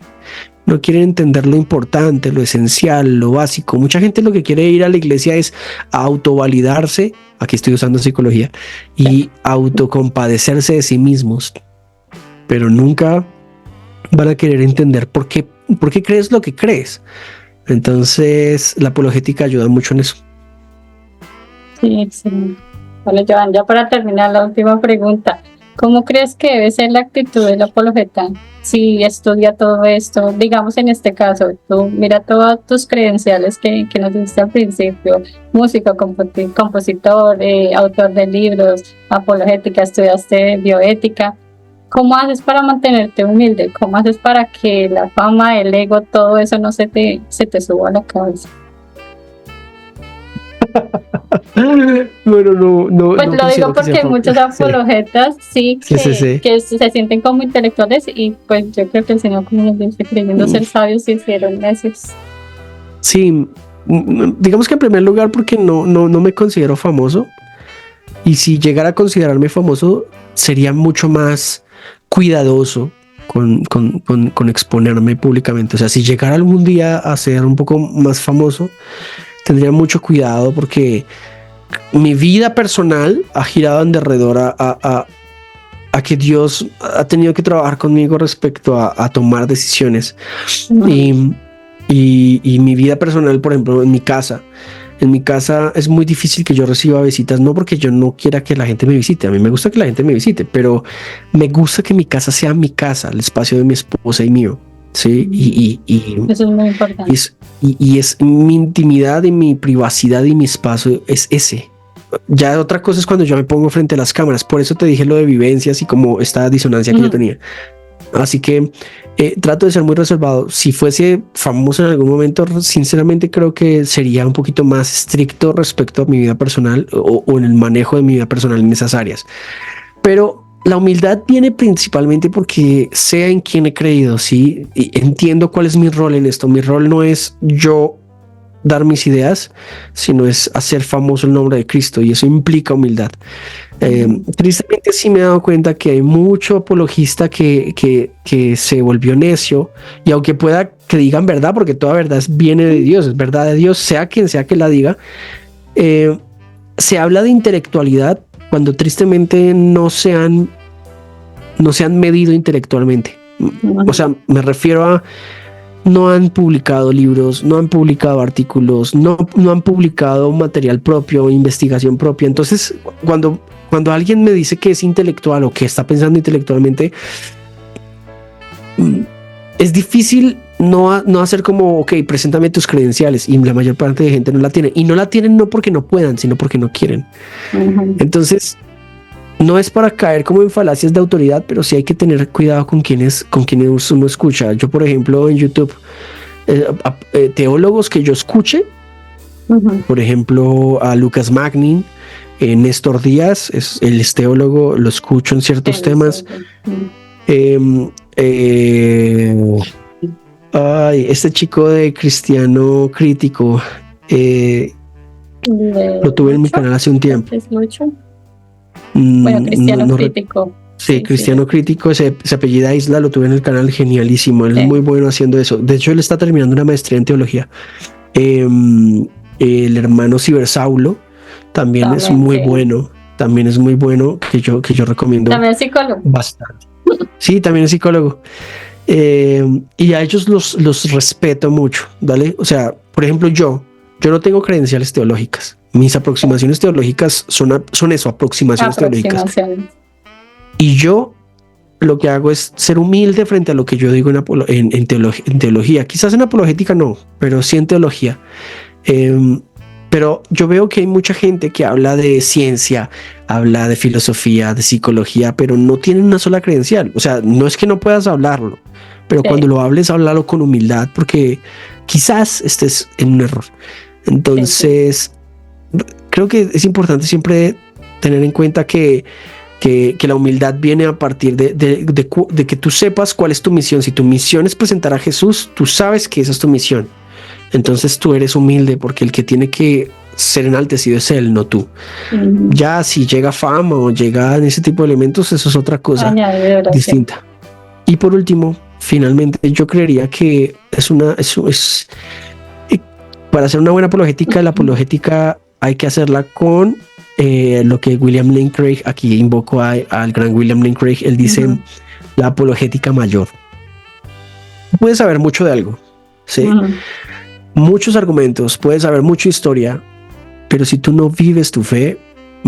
No quieren entender lo importante, lo esencial, lo básico. Mucha gente lo que quiere ir a la iglesia es autovalidarse, aquí estoy usando psicología, y autocompadecerse de sí mismos. Pero nunca van a querer entender por qué crees lo que crees. Entonces, la apologética ayuda mucho en eso. Sí, excelente. Bueno, Joan, ya para terminar la última pregunta, ¿cómo crees que debe ser la actitud del apologeta si estudia todo esto? Digamos, en este caso, tú mira todas tus credenciales que nos dijiste al principio: músico, compositor, autor de libros, apologética, estudiaste bioética. ¿Cómo haces para mantenerte humilde? ¿Cómo haces para que la fama, el ego, todo eso no se te suba a la cabeza? Bueno, no. Pues lo digo porque hay muchos apologetas, sí, que se sienten como intelectuales, y pues yo creo que el Señor, como nos dice, creyendo ser sabios, se hicieron necios. Sí, digamos que en primer lugar porque no me considero famoso, y si llegara a considerarme famoso sería mucho más cuidadoso con exponerme públicamente. O sea, si llegara algún día a ser un poco más famoso, tendría mucho cuidado porque mi vida personal ha girado en derredor a que Dios ha tenido que trabajar conmigo respecto a tomar decisiones. Y mi vida personal, por ejemplo, en mi casa es muy difícil que yo reciba visitas, no porque yo no quiera que la gente me visite. A mí me gusta que la gente me visite, pero me gusta que mi casa sea mi casa, el espacio de mi esposa y mío. Sí, y eso es muy importante. Y es mi intimidad y mi privacidad y mi espacio es ese. Ya otra cosa es cuando yo me pongo frente a las cámaras. Por eso te dije lo de vivencias y como esta disonancia que yo tenía. Así que trato de ser muy reservado. Si fuese famoso en algún momento, sinceramente creo que sería un poquito más estricto respecto a mi vida personal o en el manejo de mi vida personal en esas áreas. Pero la humildad viene principalmente porque sé en quién he creído, ¿sí? Y entiendo cuál es mi rol en esto. Mi rol no es yo dar mis ideas, sino es hacer famoso el nombre de Cristo, y eso implica humildad. Tristemente sí me he dado cuenta que hay mucho apologista que se volvió necio, y aunque pueda que digan verdad, porque toda verdad viene de Dios, es verdad de Dios, sea quien sea que la diga, se habla de intelectualidad cuando tristemente no se han medido intelectualmente. O sea, me refiero a no han publicado libros, no han publicado artículos, no han publicado material propio, investigación propia. Entonces, cuando alguien me dice que es intelectual o que está pensando intelectualmente, es difícil no hacer como, ok, preséntame tus credenciales, y la mayor parte de gente no la tiene, y no la tienen no porque no puedan, sino porque no quieren. Entonces, no es para caer como en falacias de autoridad, pero sí hay que tener cuidado con quienes uno escucha. Yo, por ejemplo, en YouTube, teólogos que yo escuche, por ejemplo, a Lucas Magnin, Néstor Díaz, él es teólogo, lo escucho en ciertos temas. Este chico de Cristiano Crítico, lo tuve en mi canal hace un tiempo. Bueno, Cristiano Crítico. Sí, Cristiano Crítico, se apellida Isla, lo tuve en el canal, genialísimo. Él es muy bueno haciendo eso. De hecho, él está terminando una maestría en teología. El hermano Cibersaulo también es muy bueno. También es muy bueno, que yo recomiendo. También es psicólogo. Bastante. Sí, también es psicólogo. Y a ellos los respeto mucho, ¿vale? O sea, por ejemplo, yo no tengo credenciales teológicas. Mis aproximaciones teológicas son eso, aproximaciones teológicas. Y yo lo que hago es ser humilde frente a lo que yo digo en teología. Quizás en apologética no, pero sí en teología. Pero yo veo que hay mucha gente que habla de ciencia, habla de filosofía, de psicología, pero no tienen una sola credencial. O sea, no es que no puedas hablarlo, pero cuando lo hables, háblalo con humildad, porque quizás estés en un error. Entonces, creo que es importante siempre tener en cuenta que la humildad viene a partir de que tú sepas cuál es tu misión. Si tu misión es presentar a Jesús, tú sabes que esa es tu misión. Entonces tú eres humilde, porque el que tiene que ser enaltecido es él, no tú. Ya si llega fama o llegan ese tipo de elementos, eso es otra cosa distinta. Y por último, finalmente, yo creería que para hacer una buena apologética, la apologética hay que hacerla con lo que William Lane Craig, aquí invoco al gran William Lane Craig, él dice la apologética mayor. Puedes saber mucho de algo, ¿sí? Muchos argumentos, puedes saber mucha historia, pero si tú no vives tu fe,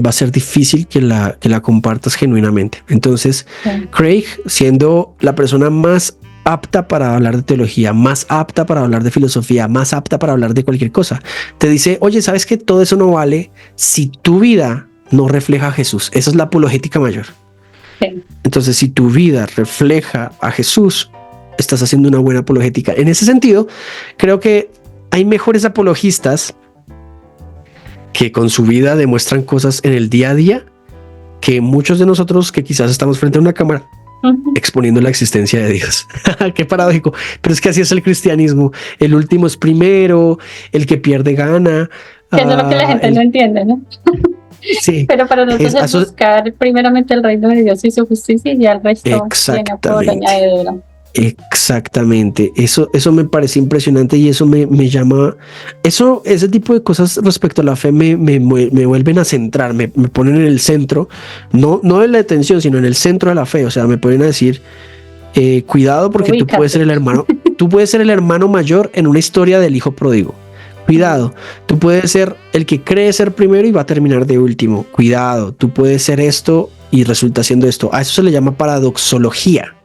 va a ser difícil que la compartas genuinamente. Entonces, Craig, siendo la persona más apta para hablar de teología, más apta para hablar de filosofía, más apta para hablar de cualquier cosa, te dice, oye, ¿sabes que todo eso no vale si tu vida no refleja a Jesús? Esa es la apologética mayor. Entonces, si tu vida refleja a Jesús, estás haciendo una buena apologética. En ese sentido, creo que hay mejores apologistas que con su vida demuestran cosas en el día a día que muchos de nosotros que quizás estamos frente a una cámara exponiendo la existencia de Dios. Qué paradójico, pero es que así es el cristianismo. El último es primero, el que pierde gana. Que es lo que la gente no entiende, ¿no? Sí. Pero para nosotros es buscar primeramente el reino de Dios y su justicia, y ya el resto viene por añadidura. Exactamente, eso me parece impresionante, y eso me llama, ese tipo de cosas respecto a la fe me vuelven a centrar, me ponen en el centro, no en la atención, sino en el centro de la fe. O sea, me ponen a decir, cuidado, porque tú puedes ser el hermano mayor en una historia del hijo pródigo. Cuidado, tú puedes ser el que cree ser primero y va a terminar de último. Cuidado, tú puedes ser esto y resulta siendo esto. A eso se le llama paradoxología.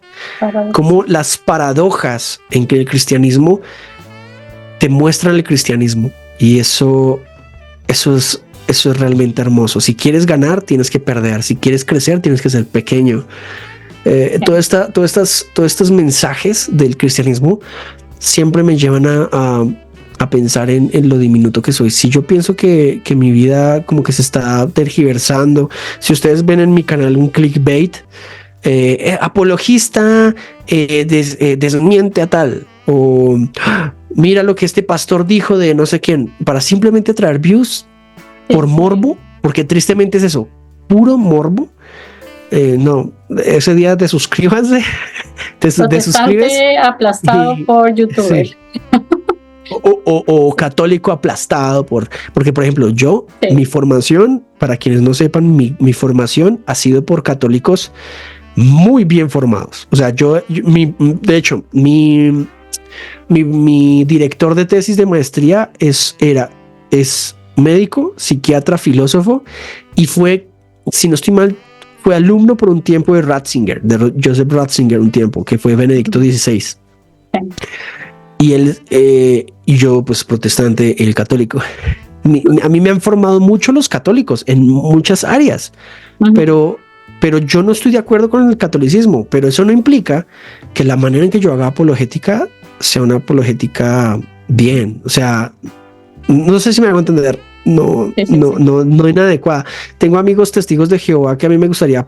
Como las paradojas en que el cristianismo te muestran el cristianismo, y eso es realmente hermoso. Si quieres ganar, tienes que perder. Si quieres crecer, tienes que ser pequeño. Todos estos mensajes del cristianismo siempre me llevan a pensar en lo diminuto que soy. Si yo pienso que mi vida como que se está tergiversando, si ustedes ven en mi canal un clickbait, apologista desmiente a tal, o mira lo que este pastor dijo de no sé quién, para simplemente traer views por morbo, porque tristemente es eso, puro morbo. No, ese día te suscríbanse, te suscribes aplastado por YouTube. Sí. O católico aplastado porque, por ejemplo, yo, mi formación, para quienes no sepan, mi formación ha sido por católicos muy bien formados. O sea, de hecho, mi mi director de tesis de maestría es médico, psiquiatra, filósofo, y fue, si no estoy mal, fue alumno por un tiempo de Ratzinger, de Joseph Ratzinger, un tiempo, que fue Benedicto XVI. Y él, y yo, pues protestante, el católico. A mí me han formado mucho los católicos en muchas áreas, pero yo no estoy de acuerdo con el catolicismo, pero eso no implica que la manera en que yo haga apologética sea una apologética bien. O sea, no sé si me hago entender. No es inadecuada. Tengo amigos testigos de Jehová que a mí me gustaría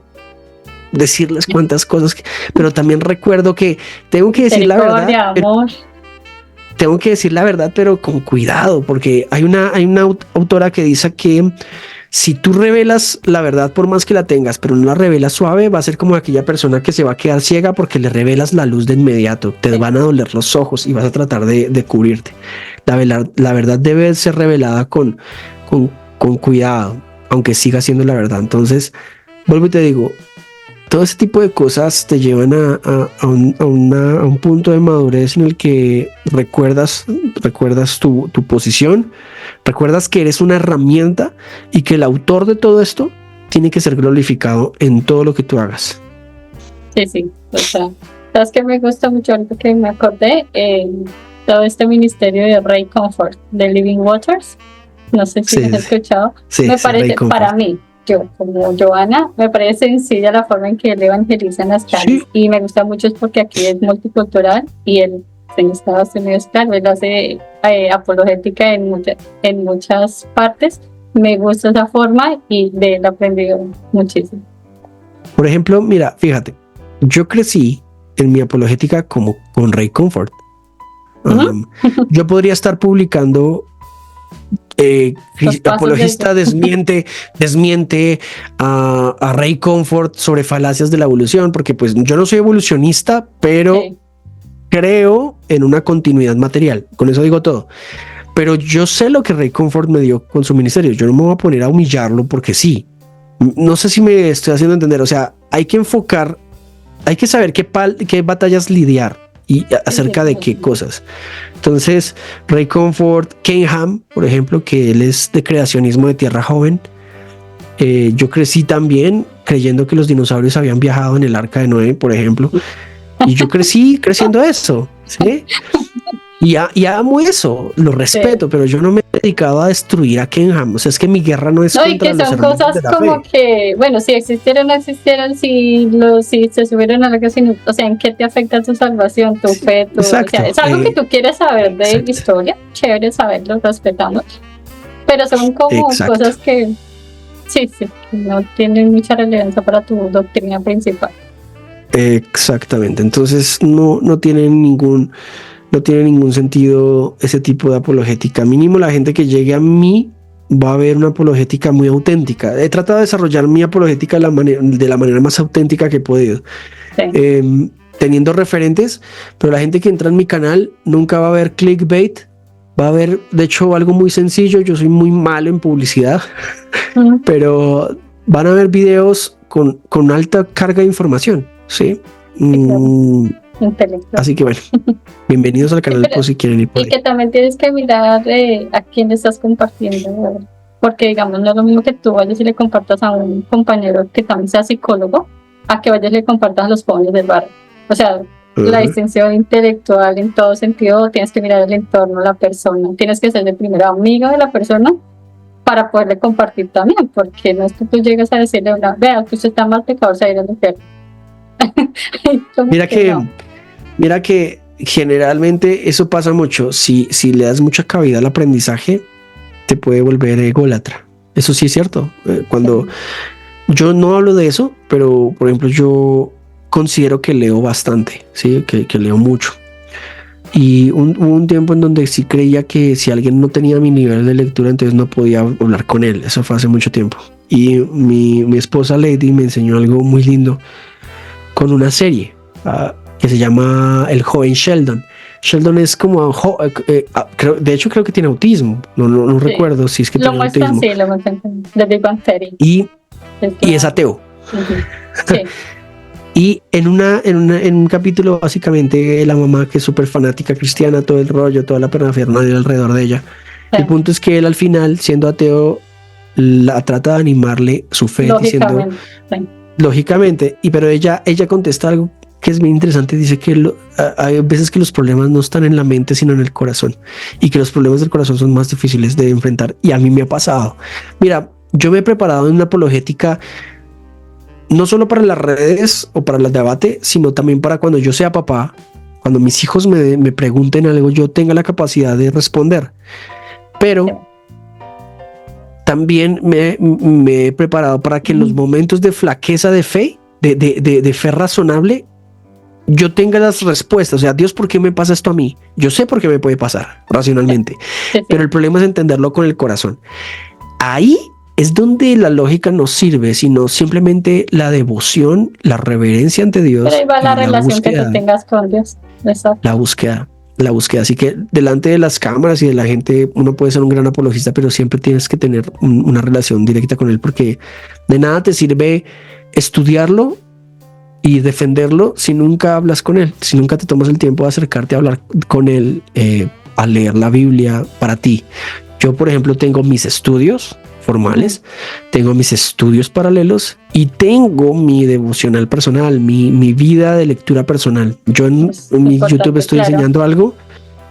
decirles cuántas cosas, pero también recuerdo que tengo que decir la verdad. Tengo que decir la verdad, pero con cuidado, porque hay una autora que dice que si tú revelas la verdad, por más que la tengas, pero no la revelas suave, va a ser como aquella persona que se va a quedar ciega porque le revelas la luz de inmediato. Te van a doler los ojos y vas a tratar de cubrirte. La verdad debe ser revelada con cuidado, aunque siga siendo la verdad. Entonces, vuelvo y te digo, todo ese tipo de cosas te llevan a un punto de madurez en el que recuerdas tu posición, recuerdas que eres una herramienta y que el autor de todo esto tiene que ser glorificado en todo lo que tú hagas. Sí, o sea, sabes que me gusta mucho ahorita que me acordé, todo este ministerio de Ray Comfort, de Living Waters, no sé si lo has escuchado, me parece, para mí, yo como Joana, me parece sencilla la forma en que él evangeliza en las calles, y me gusta mucho es porque aquí es multicultural y él en Estados Unidos, claro, él hace apologética en muchas partes. Me gusta esa forma y de él aprendí muchísimo. Por ejemplo, mira, fíjate, yo crecí en mi apologética como con Ray Comfort. Yo podría estar publicando apologista desmiente a Ray Comfort sobre falacias de la evolución, porque pues yo no soy evolucionista, pero creo en una continuidad material. Con eso digo todo. Pero yo sé lo que Ray Comfort me dio con su ministerio. Yo no me voy a poner a humillarlo porque sí. No sé si me estoy haciendo entender. O sea, hay que enfocar, hay que saber qué batallas lidiar y acerca de qué cosas. Entonces, Ray Comfort, Ken Ham, por ejemplo, que él es de creacionismo de tierra joven. Yo crecí también creyendo que los dinosaurios habían viajado en el arca de Noé, por ejemplo. Y yo crecí creciendo eso, ¿sí? Y amo eso, lo respeto, pero yo no me he dedicado a destruir a Ken Ham. O sea, es que mi guerra no es contra los hermanos de la fe. No, y que son cosas como que, bueno, si existieron o no existieron, si se subieron a la casa, o sea, ¿en qué te afecta tu salvación, tu fe? O sea, es algo que tú quieres saber de historia, chévere saberlo, respetamos. Pero son como cosas que, sí, no tienen mucha relevancia para tu doctrina principal. Exactamente, entonces no tiene ningún sentido ese tipo de apologética. Mínimo la gente que llegue a mí va a ver una apologética muy auténtica. He tratado de desarrollar mi apologética de la manera más auténtica que he podido, teniendo referentes, pero la gente que entra en mi canal nunca va a ver clickbait, va a ver, de hecho, algo muy sencillo. Yo soy muy malo en publicidad, pero van a ver videos con alta carga de información, ¿sí? Así que bueno, bienvenidos al canal por si quieren ir por ahí. Y que también tienes que mirar a quién estás compartiendo, ¿verdad? Porque digamos, no es lo mismo que tú vayas y le compartas a un compañero que también sea psicólogo, a que vayas y le compartas a los jóvenes del barrio. O sea, la distinción intelectual en todo sentido, tienes que mirar el entorno, la persona, tienes que ser el primero amigo de la persona para poderle compartir también, porque no es que tú llegues a decirle vea, que usted está mal, pecador, se irá al infierno. Mira que generalmente eso pasa mucho. Si le das mucha cabida al aprendizaje, te puede volver ególatra. Eso sí es cierto. Cuando yo no hablo de eso, pero por ejemplo yo considero que leo bastante, ¿sí? que leo mucho. Y hubo un tiempo en donde sí creía que si alguien no tenía mi nivel de lectura, entonces no podía hablar con él. Eso fue hace mucho tiempo. Y mi esposa Lady me enseñó algo muy lindo con una serie que se llama El joven Sheldon. Sheldon es como de hecho creo que tiene autismo. No recuerdo si es que tiene autismo. Sí, lo muestran de Big Bang Theory. Y es ateo. Sí. Y en un capítulo, básicamente, la mamá, que es súper fanática cristiana, todo el rollo, toda la parafernalia alrededor de ella. Sí. El punto es que él, al final, siendo ateo, la trata de animarle su fe, diciendo, lógicamente, pero ella contesta algo que es muy interesante. Dice que hay veces que los problemas no están en la mente, sino en el corazón, y que los problemas del corazón son más difíciles de enfrentar. Y a mí me ha pasado. Mira, yo me he preparado en una apologética no solo para las redes o para el debate, sino también para cuando yo sea papá, cuando mis hijos me pregunten algo, yo tenga la capacidad de responder. Pero también me he preparado para que en los momentos de flaqueza de fe, de fe razonable, yo tenga las respuestas. O sea, Dios, ¿por qué me pasa esto a mí? Yo sé por qué me puede pasar racionalmente, pero el problema es entenderlo con el corazón. Ahí es donde la lógica no sirve, sino simplemente la devoción, la reverencia ante Dios. Pero ahí va la relación que tú tengas con Dios. Exacto. La búsqueda. Así que delante de las cámaras y de la gente, uno puede ser un gran apologista, pero siempre tienes que tener una relación directa con él, porque de nada te sirve estudiarlo y defenderlo si nunca hablas con él, si nunca te tomas el tiempo de acercarte a hablar con él, a leer la Biblia para ti. Yo, por ejemplo, tengo mis estudios formales, tengo mis estudios paralelos y tengo mi devocional personal, mi vida de lectura personal. Yo en mi YouTube estoy enseñando algo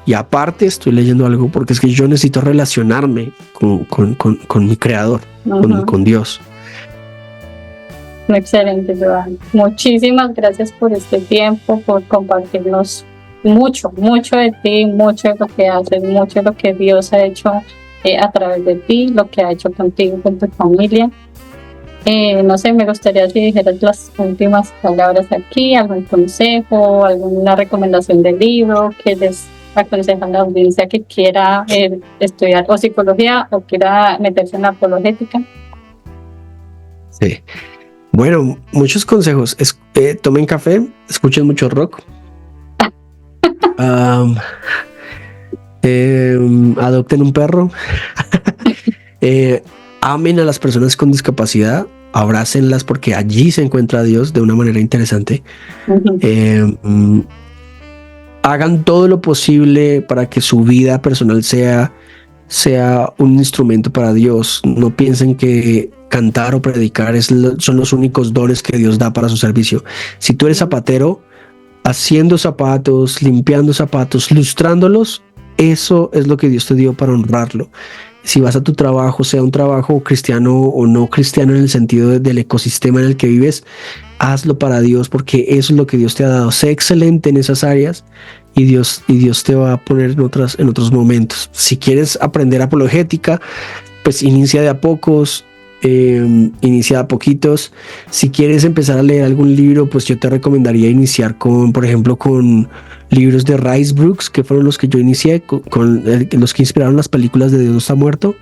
y aparte estoy leyendo algo, porque es que yo necesito relacionarme con mi creador, con Dios. Excelente, Joan. Muchísimas gracias por este tiempo, por compartirnos mucho de ti, mucho de lo que haces, mucho de lo que Dios ha hecho a través de ti, lo que ha hecho contigo, con tu familia. No sé, me gustaría si dijeras las últimas palabras aquí, algún consejo, alguna recomendación de libro que les aconsejan a la audiencia que quiera estudiar o psicología o quiera meterse en la apologética. Sí. Bueno, muchos consejos. Tomen café, escuchen mucho rock. Adopten un perro. Amen a las personas con discapacidad, abrácenlas, porque allí se encuentra Dios de una manera interesante. Hagan todo lo posible para que su vida personal sea un instrumento para Dios. No piensen que cantar o predicar son los únicos dones que Dios da para su servicio. Si tú eres zapatero, haciendo zapatos, limpiando zapatos, lustrándolos, eso es lo que Dios te dio para honrarlo. Si vas a tu trabajo, sea un trabajo cristiano o no cristiano en el sentido del ecosistema en el que vives, hazlo para Dios, porque eso es lo que Dios te ha dado. Sé excelente en esas áreas y Dios te va a poner en otros momentos. Si quieres aprender apologética, pues inicia de a pocos, inicia a poquitos. Si quieres empezar a leer algún libro, pues yo te recomendaría iniciar por ejemplo, con libros de Rice Brooks, que fueron los que yo inicié, con los que inspiraron las películas de Dios no está muerto.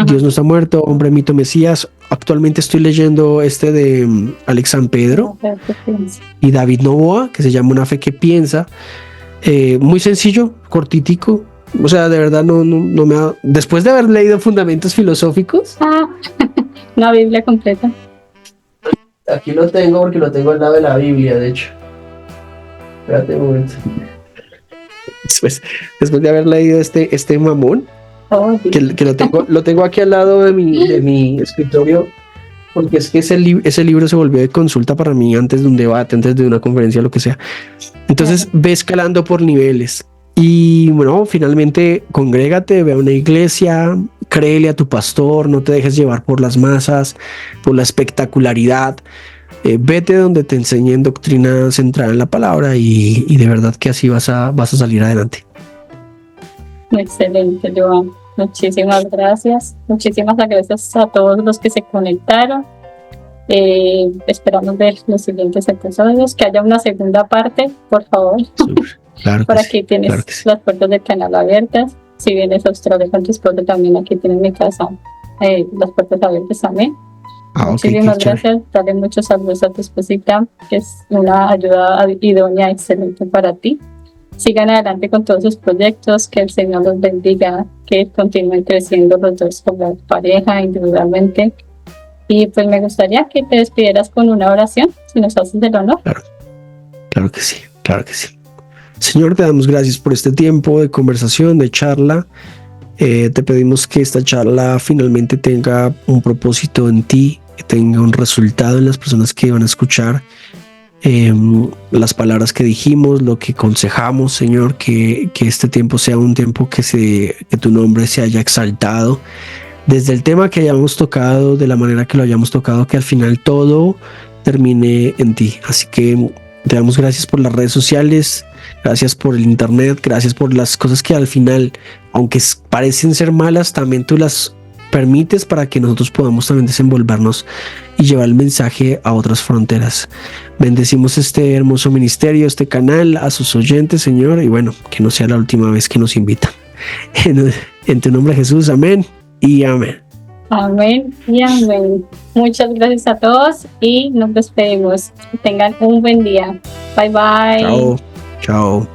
Dios no está muerto, Hombre, Mito, Mesías. Actualmente estoy leyendo de Alex San Pedro y David Noboa, que se llama Una fe que piensa. Muy sencillo, cortitico. O sea, de verdad no me ha... Después de haber leído Fundamentos Filosóficos, la Biblia completa. Aquí lo tengo porque lo tengo al lado de la Biblia, de hecho. Espérate un momento. Después de haber leído este mamón, que lo tengo aquí al lado de mi escritorio, porque es que ese libro se volvió de consulta para mí antes de un debate, antes de una conferencia, lo que sea. Entonces ve escalando por niveles. Y bueno, finalmente congrégate, ve a una iglesia, créele a tu pastor, no te dejes llevar por las masas, por la espectacularidad. Vete donde te enseñen doctrina centrada en la palabra y de verdad que así vas a salir adelante. Excelente, Joan. Muchísimas gracias. Muchísimas gracias a todos los que se conectaron. Esperamos ver los siguientes episodios, que haya una segunda parte, por favor. Claro. Por aquí tienes las puertas del canal abiertas. Si vienes a Australia con tu esposo, también aquí tienes mi casa, las puertas abiertas también. Muchísimas gracias. Dale muchos saludos a tu esposita, que es una ayuda idónea, excelente para ti. Sigan adelante con todos sus proyectos, que el Señor los bendiga, que continúen creciendo los dos como pareja, individualmente. Y pues me gustaría que te despidieras con una oración, si nos haces el honor. Claro que sí, claro que sí. Señor, te damos gracias por este tiempo de conversación, de charla. Te pedimos que esta charla finalmente tenga un propósito en ti, que tenga un resultado en las personas que van a escuchar las palabras que dijimos, lo que aconsejamos, Señor, que este tiempo sea un tiempo que tu nombre se haya exaltado. Desde el tema que hayamos tocado, de la manera que lo hayamos tocado, que al final todo termine en ti. Así que te damos gracias por las redes sociales, gracias por el internet, gracias por las cosas que al final, aunque parecen ser malas, también tú las permites para que nosotros podamos también desenvolvernos y llevar el mensaje a otras fronteras. Bendecimos este hermoso ministerio, este canal, a sus oyentes, Señor, y bueno, que no sea la última vez que nos invitan. En tu nombre, Jesús, amén y amén. Amén y amén. Muchas gracias a todos y nos despedimos. Que tengan un buen día. Bye bye. Chao. Chao.